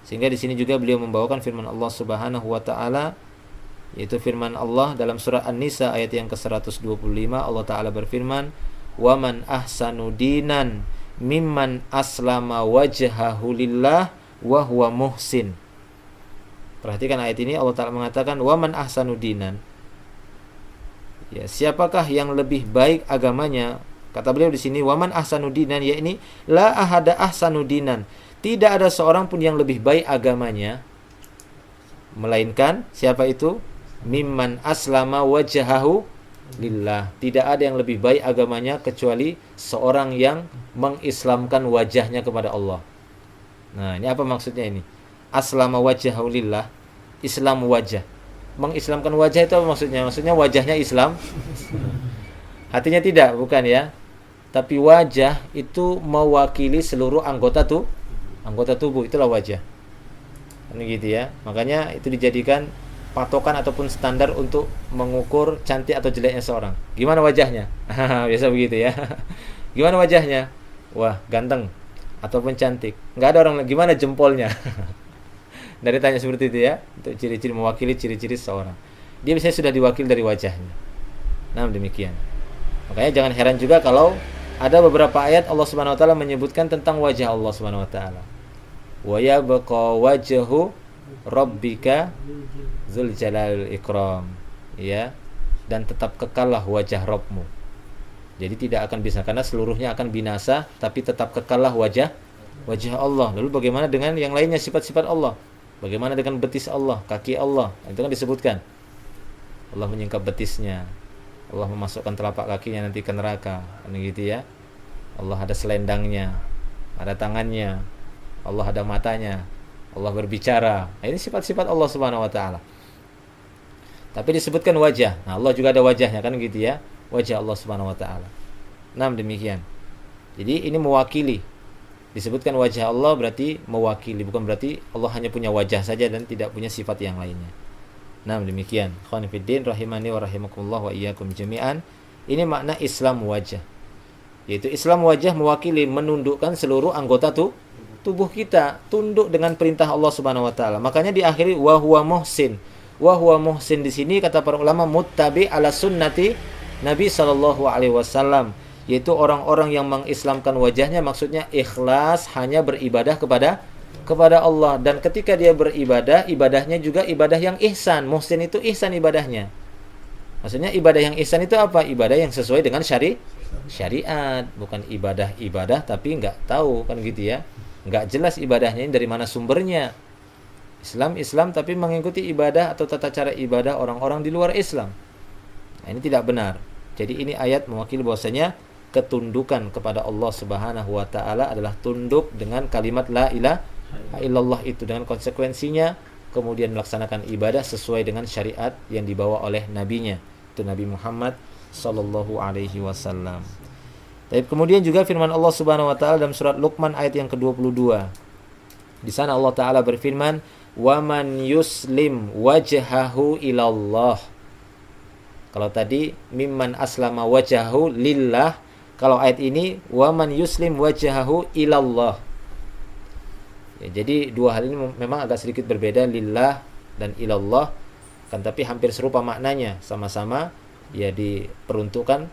Sehingga di sini juga beliau membawakan firman Allah Subhanahu wa taala, yaitu firman Allah dalam surah An-Nisa ayat yang ke-125. Allah taala berfirman, "Wa man ahsanu dinan mimman aslama wajhahu lillah wa huwa muhsin." Perhatikan ayat ini, Allah taala mengatakan wa man ahsanu dinan. Ya, siapakah yang lebih baik agamanya? Kata beliau di sini, waman ahsanu dinan, yakni la ahada ahsanu dinan. Tidak ada seorang pun yang lebih baik agamanya, melainkan siapa itu? Mimman aslama wajhahu lillah. Tidak ada yang lebih baik agamanya kecuali seorang yang mengislamkan wajahnya kepada Allah. Nah, ini apa maksudnya ini? Aslama wajhahu lillah, Islam wajah. Mengislamkan wajah itu apa maksudnya? Maksudnya wajahnya Islam, hatinya tidak, bukan ya. Tapi wajah itu mewakili seluruh anggota tubuh, itulah wajah. Ini gitu ya. Makanya itu dijadikan patokan ataupun standar untuk mengukur cantik atau jeleknya seorang. Gimana wajahnya? Biasa begitu ya. Gimana wajahnya? Wah, ganteng ataupun cantik. Enggak ada orang gimana jempolnya. Dari tanya seperti itu ya, untuk ciri-ciri, mewakili ciri-ciri seorang. Dia biasanya sudah diwakil dari wajahnya. Nah, demikian. Makanya jangan heran juga kalau ada beberapa ayat Allah Subhanahu wa taala menyebutkan tentang wajah Allah Subhanahu wa taala. Wa yabqa wajhu rabbika dzul jalalil ikram. Ya, dan tetap kekallah wajah Rabbmu. Jadi tidak akan bisa, karena seluruhnya akan binasa, tapi tetap kekallah wajah Allah. Lalu bagaimana dengan yang lainnya, sifat-sifat Allah? Bagaimana dengan betis Allah, kaki Allah? Itu kan disebutkan. Allah menyingkap betisnya. Allah memasukkan telapak kakinya nanti ke neraka. Kan gitu ya. Allah ada selendangnya, ada tangannya, Allah ada matanya, Allah berbicara. Nah, ini sifat-sifat Allah Subhanahu wa taala. Tapi disebutkan wajah. Nah, Allah juga ada wajahnya, kan gitu ya. Wajah Allah Subhanahu wa taala. Nah, demikian. Jadi ini mewakili. Disebutkan wajah Allah berarti mewakili, bukan berarti Allah hanya punya wajah saja dan tidak punya sifat yang lainnya. Nah, demikian. Ikhwan fillah rahimani wa rahimakumullah wa iyyakum jami'an. Ini makna Islam wajah. Yaitu Islam wajah mewakili, menundukkan seluruh anggota tubuh kita, tunduk dengan perintah Allah Subhanahu wa taala. Makanya diakhiri wa huwa muhsin. Wa huwa muhsin di sini kata para ulama muttabi ala sunnati Nabi sallallahu alaihi wasallam. Yaitu orang-orang yang mengislamkan wajahnya, maksudnya ikhlas, hanya beribadah kepada Allah. Dan ketika dia beribadah, ibadahnya juga ibadah yang ihsan. Muhsin itu ihsan ibadahnya. Maksudnya ibadah yang ihsan itu apa? Ibadah yang sesuai dengan syariat. Bukan ibadah tapi nggak tahu, kan gitu ya. Nggak jelas ibadahnya ini dari mana sumbernya. Islam tapi mengikuti ibadah atau tata cara ibadah orang-orang di luar Islam. Nah, ini tidak benar. Jadi ini ayat mewakili bahwasanya ketundukan kepada Allah Subhanahu wa taala adalah tunduk dengan kalimat la ilaha illallah itu dengan konsekuensinya, kemudian melaksanakan ibadah sesuai dengan syariat yang dibawa oleh nabinya, itu Nabi Muhammad sallallahu alaihi wasallam. Tapi kemudian juga firman Allah Subhanahu wa taala dalam surat Luqman ayat yang ke-22. Di sana Allah taala berfirman, "Wa man yuslim wajhahu ilallah." Kalau tadi mimman aslama wajhahu lillah, kalau ayat ini wa man yuslim wajhahu ilallah. Ya, jadi dua hal ini memang agak sedikit berbeda, lillah dan ilallah, kan tapi hampir serupa maknanya, sama-sama ya diperuntukkan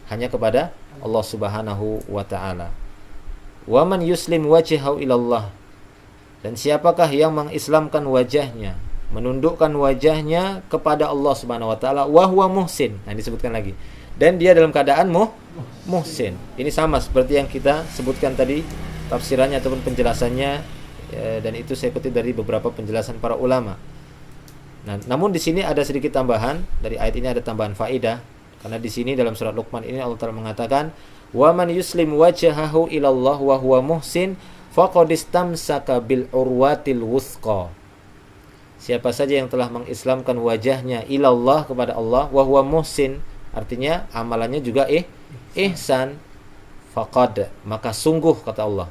hanya kepada Allah Subhanahu wa taala. Wa man yuslim wajhahu ilallah. Dan siapakah yang mengislamkan wajahnya, menundukkan wajahnya kepada Allah Subhanahu wa taala, wa huwa muhsin. Nah, disebutkan lagi. Dan dia dalam keadaan muhsin. Ini sama seperti yang kita sebutkan tadi tafsirannya ataupun penjelasannya, dan itu saya kutip dari beberapa penjelasan para ulama. Nah, namun di sini ada sedikit tambahan, dari ayat ini ada tambahan faedah, karena di sini dalam surat Luqman ini Allah Ta'ala mengatakan, wa man yuslim wajhahu ilallah wa huwa muhsin faqad istamsaka bil urwatil wuthqa. Siapa saja yang telah mengislamkan wajahnya ilallah kepada Allah wa huwa muhsin, artinya amalannya juga ihsan, faqad, maka sungguh kata Allah,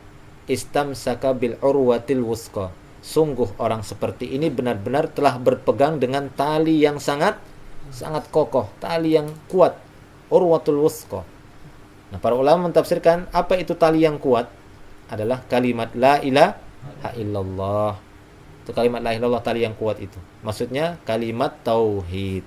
istamsaka bil urwatil wuthqa, sungguh orang seperti ini benar-benar telah berpegang dengan tali yang sangat kokoh, tali yang kuat, urwatul wuthqa. Nah, para ulama mentafsirkan apa itu tali yang kuat adalah kalimat la ilaha illallah. Itu kalimat la ilaha illallah, tali yang kuat itu. Maksudnya kalimat tauhid.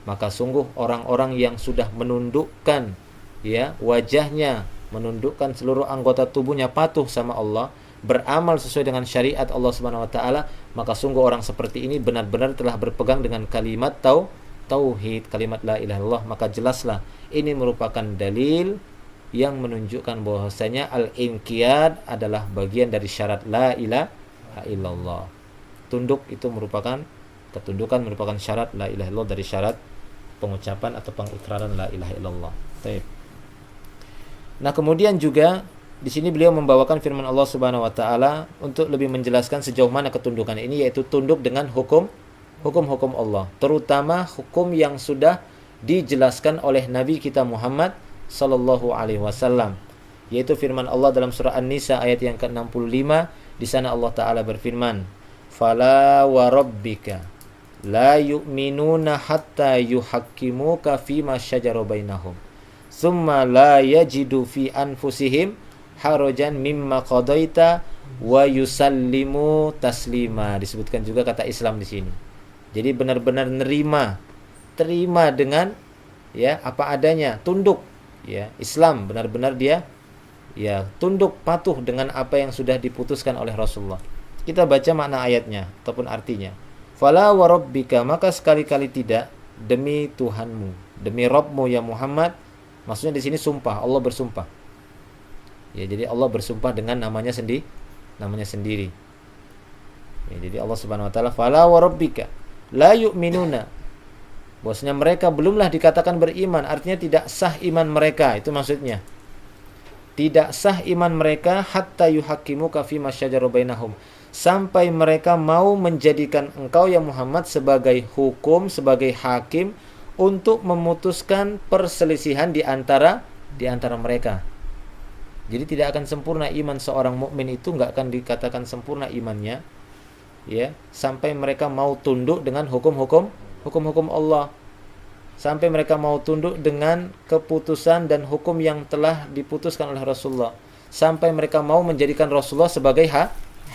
Maka sungguh orang-orang yang sudah menundukkan ya wajahnya, menundukkan seluruh anggota tubuhnya patuh sama Allah, beramal sesuai dengan syariat Allah Subhanahu wa taala, maka sungguh orang seperti ini benar-benar telah berpegang dengan kalimat tauhid, kalimat la ilaha illallah. Maka jelaslah ini merupakan dalil yang menunjukkan bahwasanya al-inqiyad adalah bagian dari syarat la ilaha illallah. Tunduk itu merupakan, ketundukan merupakan syarat la ilaha illallah, dari syarat pengucapan atau pengikraran la ilaha illallah. Baik. Nah, kemudian juga di sini beliau membawakan firman Allah Subhanahu wa taala untuk lebih menjelaskan sejauh mana ketundukan ini, yaitu tunduk dengan hukum-hukum Allah, terutama hukum yang sudah dijelaskan oleh Nabi kita Muhammad sallallahu alaihi wasallam, yaitu firman Allah dalam surah An-Nisa ayat yang ke-65. Di sana Allah taala berfirman, "Fala wa rabbika la yu'minuna hatta yuhaqqimuka fima syajara bainahum summa la yajidu fi anfusihim harajan mimma qadaita wa yusallimu taslima." Disebutkan juga kata Islam di sini. Jadi benar-benar terima dengan ya apa adanya, tunduk ya. Islam benar-benar dia ya tunduk, patuh dengan apa yang sudah diputuskan oleh Rasulullah. Kita baca makna ayatnya ataupun artinya. Fala wa rabbika, maka sekali-kali tidak, demi Tuhanmu, demi Rabbmu ya Muhammad. Maksudnya di sini sumpah, Allah bersumpah. Ya, jadi Allah bersumpah dengan namanya sendiri. Ya, jadi Allah Subhanahu wa taala, fala wa rabbika la yu'minuna. Bahwasanya mereka belumlah dikatakan beriman, artinya tidak sah iman mereka, itu maksudnya. Tidak sah iman mereka hatta yuhaqqimuka fima syajara bainahum, sampai mereka mau menjadikan engkau ya Muhammad sebagai hukum, sebagai hakim untuk memutuskan perselisihan di antara mereka. Jadi tidak akan sempurna iman seorang mukmin itu, enggak akan dikatakan sempurna imannya ya sampai mereka mau tunduk dengan hukum-hukum Allah, sampai mereka mau tunduk dengan keputusan dan hukum yang telah diputuskan oleh Rasulullah, sampai mereka mau menjadikan Rasulullah sebagai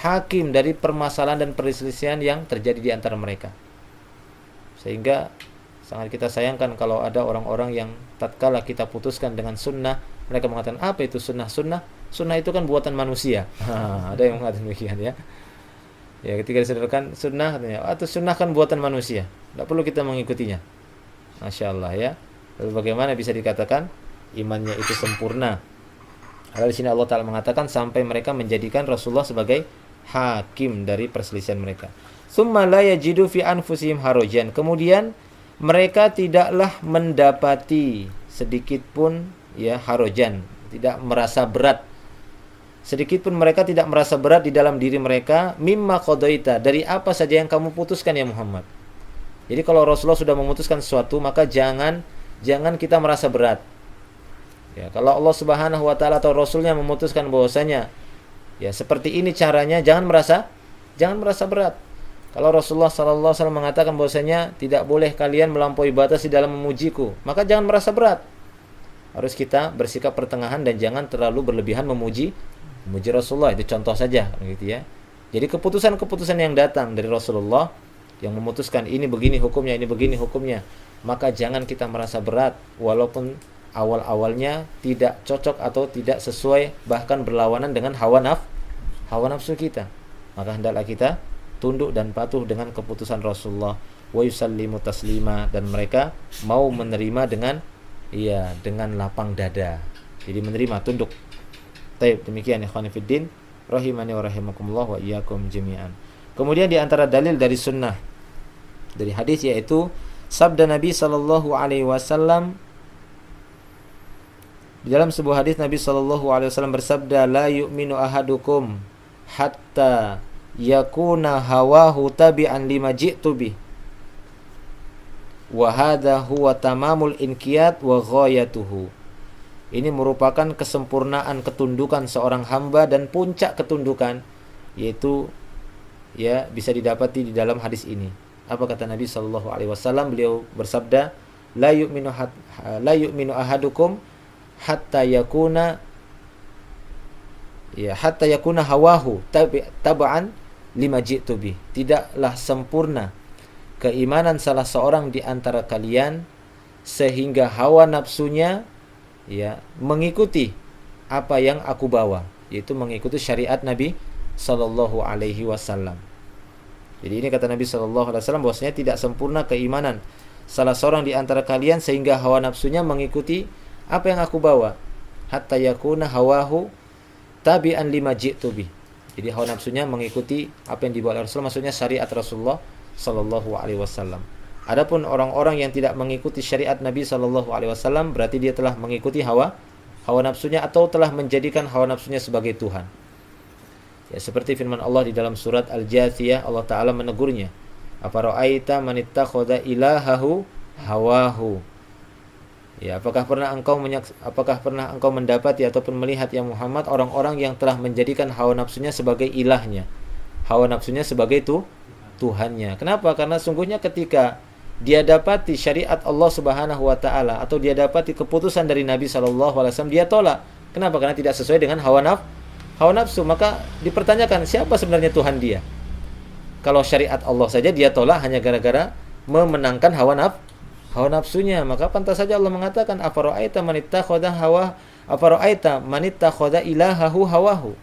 hakim dari permasalahan dan perselisihan yang terjadi di antara mereka. Sehingga sangat kita sayangkan kalau ada orang-orang yang tatkala kita putuskan dengan sunnah, mereka mengatakan, apa itu sunnah? Sunnah itu kan buatan manusia. Ada yang mengatakan demikian ya. Ya, ketika disadarkan sunnah, katanya, atau sunnah kan buatan manusia, tidak perlu kita mengikutinya. Masya Allah ya. Lalu bagaimana bisa dikatakan imannya itu sempurna? Karena di sini Allah Ta'ala mengatakan sampai mereka menjadikan Rasulullah sebagai hakim dari perselisihan mereka. Summa la yajidu fi anfusihim harajan. Kemudian mereka tidaklah mendapati sedikit pun ya harajan, tidak merasa berat. Sedikit pun mereka tidak merasa berat di dalam diri mereka mimma qadaita, dari apa saja yang kamu putuskan ya Muhammad. Jadi kalau Rasulullah sudah memutuskan sesuatu, maka jangan kita merasa berat. Ya, kalau Allah Subhanahu wa taala atau Rasulnya memutuskan bahwasanya ya seperti ini caranya, jangan merasa berat. Kalau Rasulullah sallallahu alaihi wasallam mengatakan bahwasanya tidak boleh kalian melampaui batas di dalam memujiku, maka jangan merasa berat. Harus kita bersikap pertengahan dan jangan terlalu berlebihan memuji Rasulullah. Itu contoh saja gitu ya. Jadi keputusan-keputusan yang datang dari Rasulullah yang memutuskan ini begini hukumnya, ini begini hukumnya, maka jangan kita merasa berat walaupun awal-awalnya tidak cocok atau tidak sesuai, bahkan berlawanan dengan hawa nafsu kita. Maka hendaklah kita tunduk dan patuh dengan keputusan Rasulullah, wa yusallimu taslima, dan mereka mau menerima dengan lapang dada. Jadi menerima, tunduk. Baik, demikian ikhwan fillah rahimani wa rahimakumullah wa iyyakum jami'an. Kemudian di antara dalil dari sunnah, dari hadis, yaitu sabda Nabi sallallahu alaihi wasallam. Di dalam sebuah hadis Nabi sallallahu alaihi wasallam bersabda, la yu'minu ahadukum hatta yakuna hawahu tabi'an lima ji'tu bih. Wa hadha huwa tamamul inqiyad wa ghayatuhu. Ini merupakan kesempurnaan ketundukan seorang hamba dan puncak ketundukan, yaitu ya bisa didapati di dalam hadis ini. Apa kata Nabi sallallahu alaihi wasallam? Beliau bersabda, la yu'minu ahadukum hatta yakuna hawahu tab'an lima ji'tu bih. Tidaklah sempurna keimanan salah seorang di antara kalian sehingga hawa nafsunya ya mengikuti apa yang aku bawa, yaitu mengikuti syariat Nabi sallallahu alaihi wasallam. Jadi ini kata Nabi sallallahu alaihi wasallam bahwasanya tidak sempurna keimanan salah seorang di antara kalian sehingga hawa nafsunya mengikuti apa yang aku bawa, hatta yakuna hawahu tabi'an lima ji'tu bih. Jadi hawa nafsunya mengikuti apa yang dibawa oleh Rasul, maksudnya syariat Rasulullah sallallahu alaihi wasallam. Adapun orang-orang yang tidak mengikuti syariat Nabi sallallahu alaihi wasallam, berarti dia telah mengikuti hawa nafsunya atau telah menjadikan hawa nafsunya sebagai Tuhan. Ya, seperti firman Allah di dalam surat Al-Jathiyah, Allah taala menegurnya, afara'aita man ittakhadha ilahahu hawahu. Ya, apakah pernah engkau mendapati ataupun melihat ya Muhammad orang-orang yang telah menjadikan hawa nafsunya sebagai ilahnya, hawa nafsunya sebagai Tuhannya. Kenapa? Karena sungguhnya ketika dia dapati syariat Allah Subhanahu wa taala atau dia dapati keputusan dari Nabi sallallahu alaihi wasallam, dia tolak. Kenapa? Karena tidak sesuai dengan hawa nafsu. Maka dipertanyakan siapa sebenarnya Tuhan dia. Kalau syariat Allah saja dia tolak hanya gara-gara memenangkan hawa nafsunya, maka pantas saja Allah mengatakan afara'aita man ittakhadha ilahahu hawahu.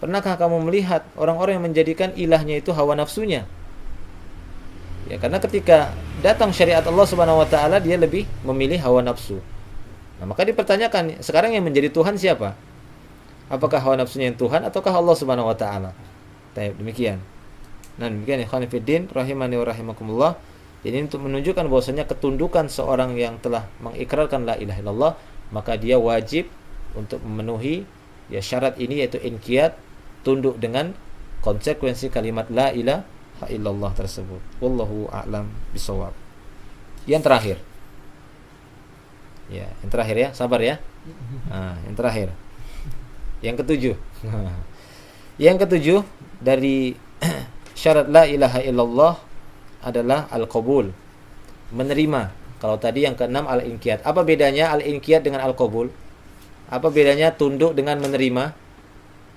Pernahkah kamu melihat orang-orang yang menjadikan ilahnya itu hawa nafsunya? Ya, karena ketika datang syariat Allah Subhanahu wa taala, dia lebih memilih hawa nafsu. Nah, maka dipertanyakan, sekarang yang menjadi Tuhan siapa? Apakah hawa nafsunya yang Tuhan ataukah Allah Subhanahu wa taala? Demikian. Nah, demikian ikhwan fillah rahimani wa rahimakumullah. Jadi untuk menunjukkan bahwasanya ketundukan seorang yang telah mengikrarkan la ilaha illallah, maka dia wajib untuk memenuhi ya syarat ini, yaitu inqiyad, tunduk dengan konsekuensi kalimat la ilaha illallah tersebut. Wallahu a'lam bishawab. Yang terakhir. Ya, yang terakhir ya, sabar ya. Nah, yang terakhir. Yang ketujuh. Yang ketujuh dari syarat la ilaha illallah adalah al-qabul, menerima. Kalau tadi yang keenam al-inqiyad. Apa bedanya al-inqiyad dengan al-qabul? Apa bedanya tunduk dengan menerima?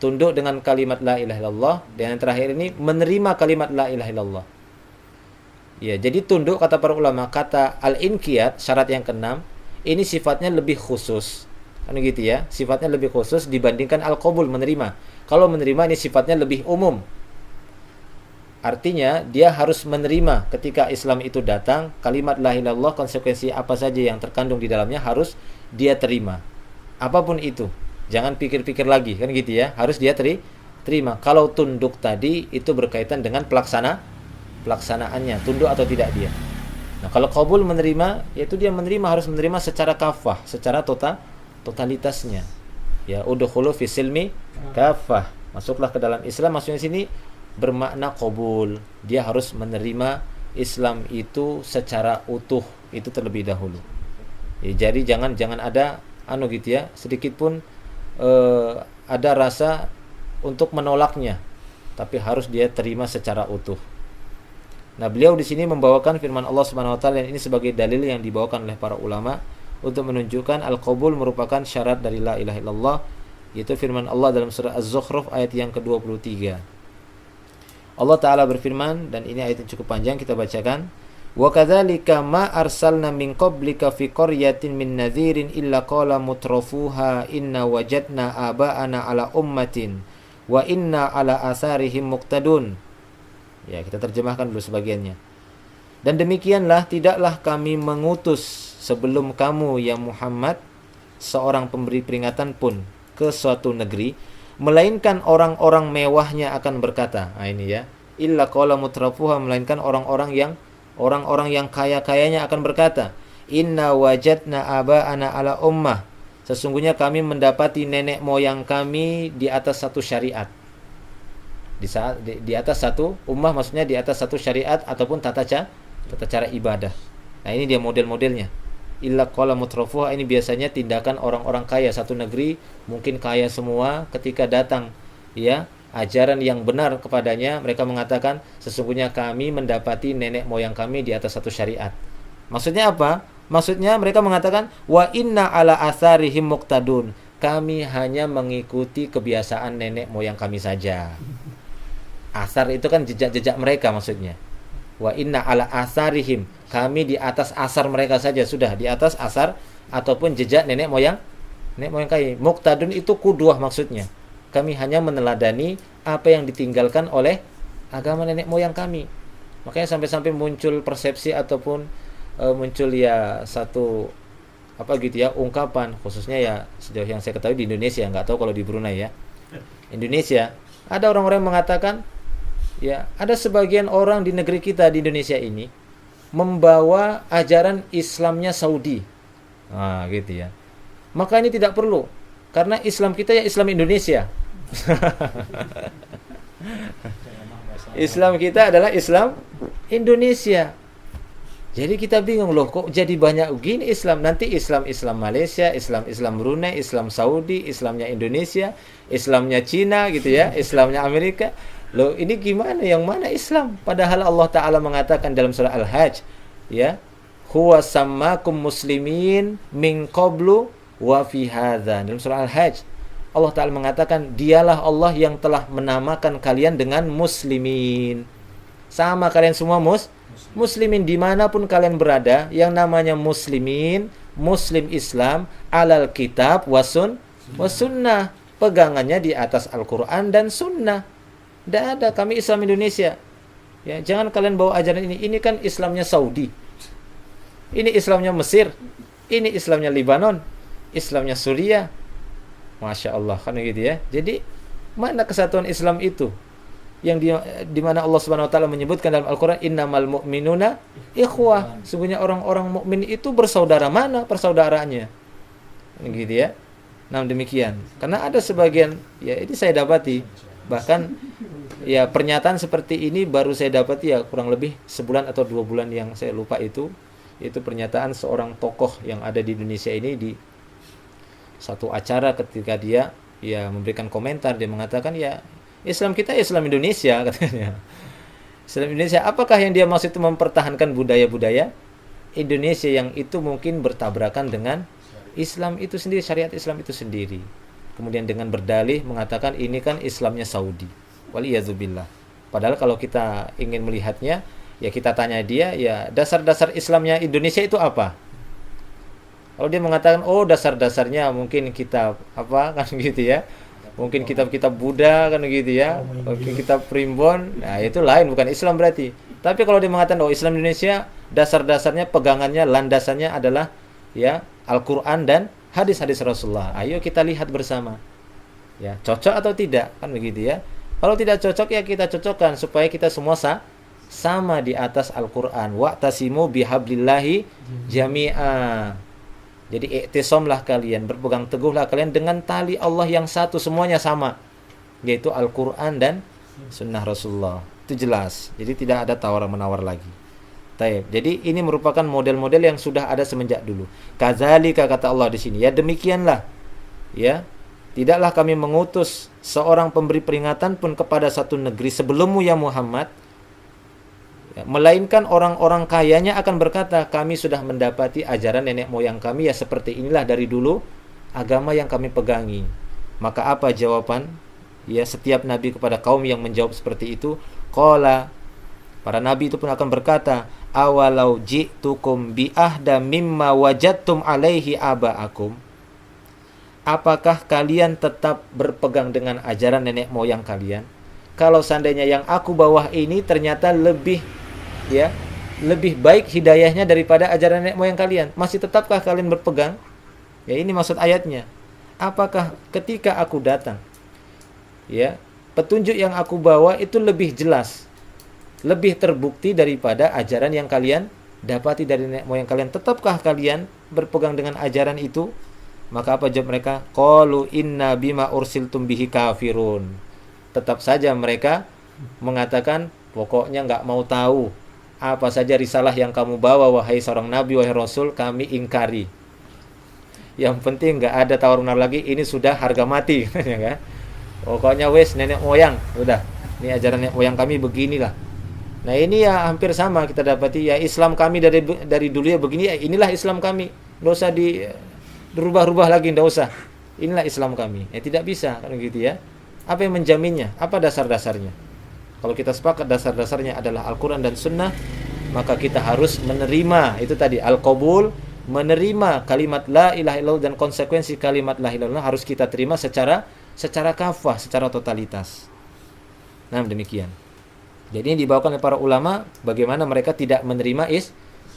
Tunduk dengan kalimat la ilaha illallah, dan yang terakhir ini menerima kalimat la ilaha illallah. Ya, jadi tunduk kata para ulama, kata al-inqiyad syarat yang keenam ini sifatnya lebih khusus. Kan gitu ya, sifatnya lebih khusus dibandingkan al-qabul, menerima. Kalau menerima ini sifatnya lebih umum. Artinya dia harus menerima ketika Islam itu datang, kalimat la ilaha illallah, konsekuensi apa saja yang terkandung di dalamnya harus dia terima. Apapun itu, jangan pikir-pikir lagi, kan gitu ya. Harus dia terima. Kalau tunduk tadi itu berkaitan dengan pelaksanaannya, tunduk atau tidak dia. Nah, kalau qabul menerima, yaitu dia menerima, harus menerima secara kafah, secara totalitasnya. Ya, udkhulu fi silmi kafah. Masuklah ke dalam Islam, maksudnya sini bermakna qabul. Dia harus menerima Islam itu secara utuh, itu terlebih dahulu. Ya, jadi jangan ada gitu ya, sedikit pun ada rasa untuk menolaknya, tapi harus dia terima secara utuh. Nah, beliau di sini membawakan firman Allah Subhanahu wa taala, dan ini sebagai dalil yang dibawakan oleh para ulama untuk menunjukkan al-qabul merupakan syarat dari la ilaha illallah, yaitu firman Allah dalam surah Az-Zukhruf ayat yang ke-23. Allah taala berfirman, dan ini ayat yang cukup panjang, kita bacakan. Wa kadzalika ma arsalna min qablika fi qaryatin min nadhirin illa qala mutrafuha inna wajadna aba'ana ala ummatin wa inna ala atharihim muqtadun. Ya, kita terjemahkan dulu sebagiannya. Dan demikianlah tidaklah kami mengutus sebelum kamu ya Muhammad seorang pemberi peringatan pun ke suatu negeri, melainkan orang-orang mewahnya akan berkata, nah ini ya, illa qala mutrafuha, melainkan orang-orang yang kaya-kayanya akan berkata, inna wajadna aba'ana ala ummah, sesungguhnya kami mendapati nenek moyang kami di atas satu syariat. Di atas satu ummah, maksudnya di atas satu syariat ataupun tata cara ibadah. Nah, ini dia model-modelnya. Illa qala mutrafuha, ini biasanya tindakan orang-orang kaya satu negeri, mungkin kaya semua, ketika datang ya ajaran yang benar kepadanya, mereka mengatakan sesungguhnya kami mendapati nenek moyang kami di atas satu syariat. Maksudnya apa? Maksudnya mereka mengatakan wa inna ala atharihim muqtadun, kami hanya mengikuti kebiasaan nenek moyang kami saja. Asar itu kan jejak-jejak mereka maksudnya. Wa inna ala asarihim, kami di atas asar mereka saja, sudah di atas asar ataupun jejak nenek moyang kami. Muqtadun itu qudwah maksudnya. Kami hanya meneladani apa yang ditinggalkan oleh agama nenek moyang kami. Makanya sampai-sampai muncul persepsi ataupun muncul ya satu ungkapan, khususnya ya sejauh yang saya ketahui di Indonesia, nggak tahu kalau di Brunei ya. Indonesia ada orang-orang yang mengatakan, ya, ada sebagian orang di negeri kita di Indonesia ini membawa ajaran Islamnya Saudi. Nah, gitu ya. Maka ini tidak perlu, karena Islam kita ya Islam Indonesia. Islam kita adalah Islam Indonesia. Jadi kita bingung, loh kok jadi banyak begini Islam. Nanti Islam Malaysia, Islam Brunei, Islam Saudi, Islamnya Indonesia, Islamnya Cina gitu ya, Islamnya Amerika. Loh, ini gimana? Yang mana Islam? Padahal Allah Ta'ala mengatakan dalam surah Al-Hajj, ya, huwa sammakum muslimin min qablu wa fi hadza. Dalam surah Al-Hajj, Allah Ta'ala mengatakan, dialah Allah yang telah menamakan kalian dengan muslimin. Sama kalian semua muslimin dimanapun kalian berada, yang namanya muslimin, muslim Islam, alal kitab wasun wasunnah, pegangannya di atas Al-Quran dan sunnah. Tidak ada, kami Islam Indonesia. Ya, jangan kalian bawa ajaran ini. Ini kan Islamnya Saudi, ini Islamnya Mesir, ini Islamnya Libanon, Islamnya Suriah. Masya Allah, kan gitu ya. Jadi mana kesatuan Islam itu? Yang di mana Allah Subhanahu wa taala menyebutkan dalam Al-Qur'an, innamal mu'minuna ikhwah. Sesungguhnya orang-orang mukmin itu bersaudara. Mana persaudaraannya? Gitu ya. Nah, demikian. Karena ada sebagian, ya ini saya dapati, bahkan ya pernyataan seperti ini baru saya dapati ya kurang lebih sebulan atau 2 bulan yang saya lupa itu pernyataan seorang tokoh yang ada di Indonesia ini di satu acara, ketika dia ya memberikan komentar, dia mengatakan, ya Islam kita Islam Indonesia katanya. Islam Indonesia, apakah yang dia maksud itu mempertahankan budaya-budaya Indonesia yang itu mungkin bertabrakan dengan Islam itu sendiri, syariat Islam itu sendiri. Kemudian dengan berdalih mengatakan ini kan Islamnya Saudi. Waliyadzubillah. Padahal kalau kita ingin melihatnya, ya kita tanya dia, ya dasar-dasar Islamnya Indonesia itu apa? Kalau dia mengatakan, oh dasar-dasarnya mungkin kitab apa kan gitu ya, mungkin kitab-kitab Buddha kan gitu ya, mungkin kitab Primbon, nah itu lain, bukan Islam berarti. Tapi kalau dia mengatakan, oh Islam Indonesia dasar-dasarnya, pegangannya, landasannya adalah ya Al-Quran dan hadis-hadis Rasulullah. Ayo kita lihat bersama, ya cocok atau tidak kan begitu ya. Kalau tidak cocok ya kita cocokkan supaya kita semua sama di atas Al-Quran. Wa'tasimu bihablillahi jami'a. Jadi i'tisamlah kalian, berpegang teguhlah kalian dengan tali Allah yang satu, semuanya sama, yaitu Al-Qur'an dan sunnah Rasulullah. Itu jelas. Jadi tidak ada tawar-menawar lagi. Taib. Jadi ini merupakan model-model yang sudah ada semenjak dulu. Kadzalika, kata Allah di sini, ya demikianlah. Ya. Tidaklah kami mengutus seorang pemberi peringatan pun kepada satu negeri sebelummu ya Muhammad, ya, melainkan orang-orang kayanya akan berkata, kami sudah mendapati ajaran nenek moyang kami ya seperti inilah dari dulu agama yang kami pegangi. Maka apa jawaban ya setiap nabi kepada kaum yang menjawab seperti itu? Qala, para nabi itu pun akan berkata, awalau ji'tukum bi ahda mimma wajadtum alaihi aba'akum. Apakah kalian tetap berpegang dengan ajaran nenek moyang kalian? Kalau seandainya yang aku bawa ini ternyata lebih baik hidayahnya daripada ajaran nenek moyang kalian, masih tetapkah kalian berpegang? Ya, ini maksud ayatnya. Apakah ketika aku datang, ya, petunjuk yang aku bawa itu lebih jelas, lebih terbukti daripada ajaran yang kalian dapati dari nenek moyang kalian, tetapkah kalian berpegang dengan ajaran itu? Maka apa jawab mereka? Qalu inna bima ursiltum bihi kafirun. Tetap saja mereka mengatakan, pokoknya enggak mau tahu apa saja risalah yang kamu bawa wahai seorang nabi, wahai rasul, kami ingkari. Yang penting enggak ada tawar-menawar lagi, ini sudah harga mati, ya kan? Pokoknya wes nenek moyang, udah. Ini ajaran nenek moyang kami beginilah. Nah, ini ya hampir sama kita dapati, ya Islam kami dari dulu ya begini, ya inilah Islam kami. Enggak usah dirubah-rubah lagi, enggak usah. Inilah Islam kami. Ya tidak bisa kan gitu ya. Apa yang menjaminnya? Apa dasar-dasarnya? Kalau kita sepakat dasar-dasarnya adalah Al-Qur'an dan Sunnah, maka kita harus menerima itu tadi al-qabul, menerima kalimat la ilaha illallah dan konsekuensi kalimat la ilaha illallah harus kita terima secara kafah, secara totalitas. Nah, demikian. Jadi ini dibawakan oleh para ulama bagaimana mereka tidak menerima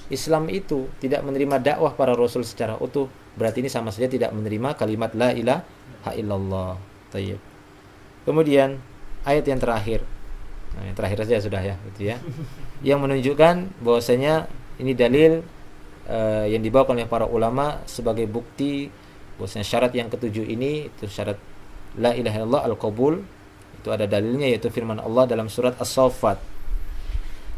Islam itu, tidak menerima dakwah para rasul secara utuh. Berarti ini sama saja tidak menerima kalimat la ilaha illallah. Tayyib. Kemudian ayat yang terakhir. Nah, yang terakhir saja sudah ya, gitu ya. Yang menunjukkan bahwasanya ini dalil yang dibawakan oleh para ulama sebagai bukti bahwasanya syarat yang ketujuh ini itu syarat la ilaha illallah al-qabul. Itu ada dalilnya yaitu firman Allah dalam surat As-Saffat.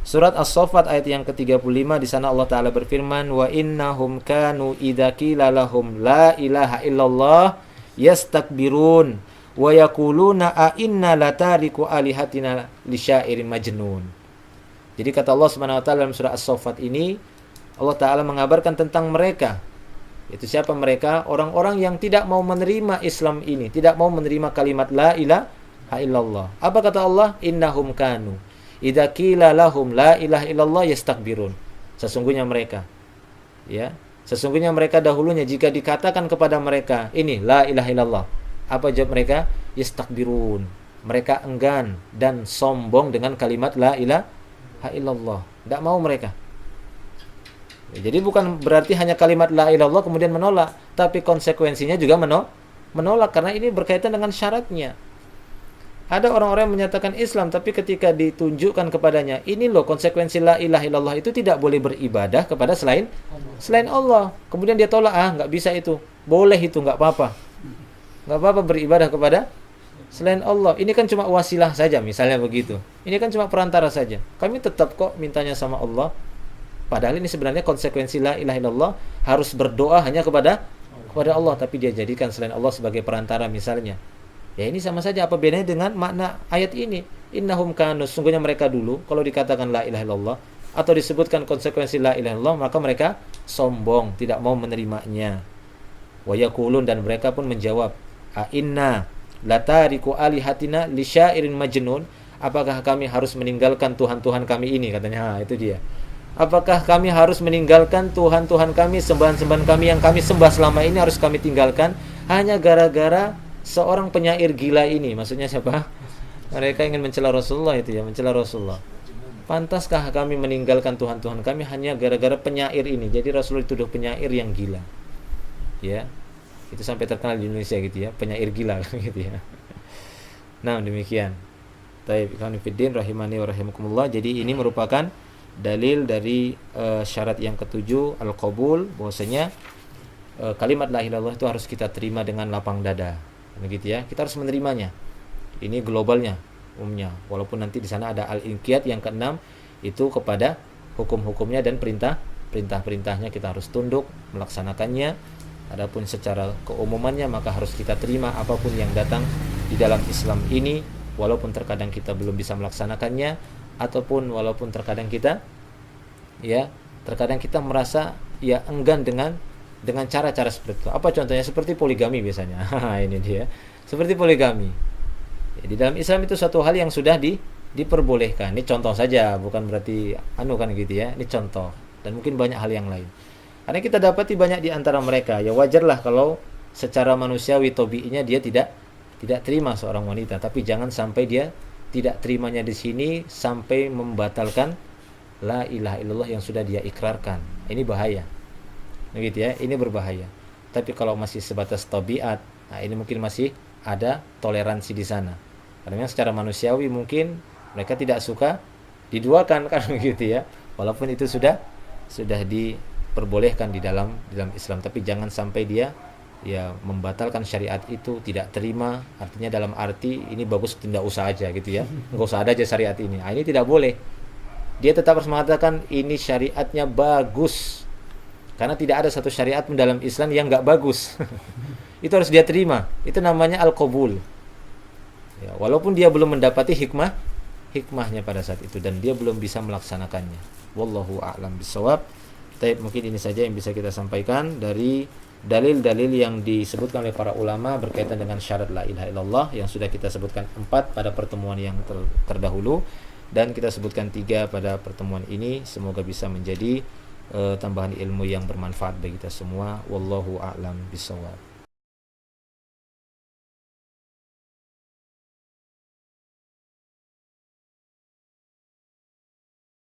Surat As-Saffat ayat yang ke-35, di sana Allah Ta'ala berfirman, wa innahum kanu idza qila lahum la ilaha illallah yastakbirun wa yaquluna a inna latariku alihatina lisyairin majnun. Jadi kata Allah Subhanahu wa taala dalam surah As-Saffat ini, Allah Ta'ala mengabarkan tentang mereka. Itu siapa mereka? Orang-orang yang tidak mau menerima Islam ini, tidak mau menerima kalimat la ilaha illallah. Apa kata Allah? Innahum kanu idza qila lahum la ilaha illallah yastakbirun. Sesungguhnya mereka, ya, sesungguhnya mereka dahulunya jika dikatakan kepada mereka ini la ilaha illallah, apa jawab mereka? Yastakbirun. Mereka enggan dan sombong dengan kalimat la ilaha illallah. Tidak mau mereka. Ya, jadi bukan berarti hanya kalimat la ilaha illallah kemudian menolak, tapi konsekuensinya juga menolak karena ini berkaitan dengan syaratnya. Ada orang-orang yang menyatakan Islam tapi ketika ditunjukkan kepadanya, ini loh konsekuensi la ilaha illallah itu tidak boleh beribadah kepada selain Allah. Kemudian dia tolak, nggak bisa itu. Boleh itu, nggak apa-apa. Nggak apa-apa beribadah kepada selain Allah. Ini kan cuma wasilah saja, misalnya begitu. Ini kan cuma perantara saja. Kami tetap kok mintanya sama Allah. Padahal ini sebenarnya konsekuensi la ilaha illallah harus berdoa hanya kepada Allah, tapi dia jadikan selain Allah sebagai perantara misalnya. Ya ini sama saja, apa bedanya dengan makna ayat ini? Innahum kanu, sungguhnya mereka dulu kalau dikatakan la ilaha illallah atau disebutkan konsekuensi la ilaha illallah, maka mereka sombong, tidak mau menerimanya. Wa yaqulun, dan mereka pun menjawab, a inna latariku alihatina lisyairin majnun. Apakah kami harus meninggalkan Tuhan-Tuhan kami ini, katanya. Itu dia. Apakah kami harus meninggalkan Tuhan-Tuhan kami, sembahan-sembahan kami yang kami sembah selama ini harus kami tinggalkan hanya gara-gara seorang penyair gila ini? Maksudnya siapa? Mereka ingin mencela Rasulullah, itu ya, mencela Rasulullah. Pantaskah kami meninggalkan Tuhan-Tuhan kami hanya gara-gara penyair ini? Jadi Rasulullah itu udah penyair yang gila. Ya. Itu sampai terkenal di Indonesia gitu ya, penyair gila gitu ya. Nah, demikian. Taib ikhwan fillah rahimani wa rahimakumullah. Jadi ini merupakan dalil dari syarat yang ketujuh al-qabul, bahwasanya kalimat la ilaha illallah itu harus kita terima dengan lapang dada, begitu ya. Kita harus menerimanya. Ini globalnya, umumnya. Walaupun nanti di sana ada al-inqiyad yang keenam, itu kepada hukum-hukumnya dan perintah-perintahnya kita harus tunduk melaksanakannya. Adapun secara keumumannya maka harus kita terima apapun yang datang di dalam Islam ini, walaupun terkadang kita belum bisa melaksanakannya, ataupun walaupun terkadang kita merasa ya enggan dengan cara-cara seperti itu. Apa contohnya? Seperti poligami biasanya. Ini dia. Seperti poligami. Ya, di dalam Islam itu suatu hal yang sudah diperbolehkan. Ini contoh saja, bukan berarti kan gitu ya. Ini contoh. Dan mungkin banyak hal yang lain. Karena kita dapati banyak di antara mereka, ya wajarlah kalau secara manusiawi tabiinya dia tidak terima seorang wanita, tapi jangan sampai dia tidak terimanya di sini sampai membatalkan la ilaha illallah yang sudah dia ikrarkan. Ini bahaya. Begitu ya, ini berbahaya. Tapi kalau masih sebatas tabiat, nah ini mungkin masih ada toleransi di sana. Karena secara manusiawi mungkin mereka tidak suka diduakan kan begitu ya. Walaupun itu sudah diperbolehkan di dalam Islam, tapi jangan sampai dia ya membatalkan syariat itu, tidak terima. Artinya dalam arti ini bagus, tidak usah aja gitu ya. Enggak usah ada aja syariat ini. Nah, ini tidak boleh. Dia tetap harus mengatakan ini syariatnya bagus. Karena tidak ada satu syariat dalam Islam yang enggak bagus. Itu harus dia terima. Itu namanya al-qabul. Ya, walaupun dia belum mendapati hikmahnya pada saat itu dan dia belum bisa melaksanakannya. Wallahu a'lam bishawab. Tapi mungkin ini saja yang bisa kita sampaikan dari dalil-dalil yang disebutkan oleh para ulama berkaitan dengan syarat la ilaha illallah, yang sudah kita sebutkan 4 pada pertemuan yang terdahulu dan kita sebutkan 3 pada pertemuan ini. Semoga bisa menjadi tambahan ilmu yang bermanfaat bagi kita semua. Wallahu a'lam bishawab.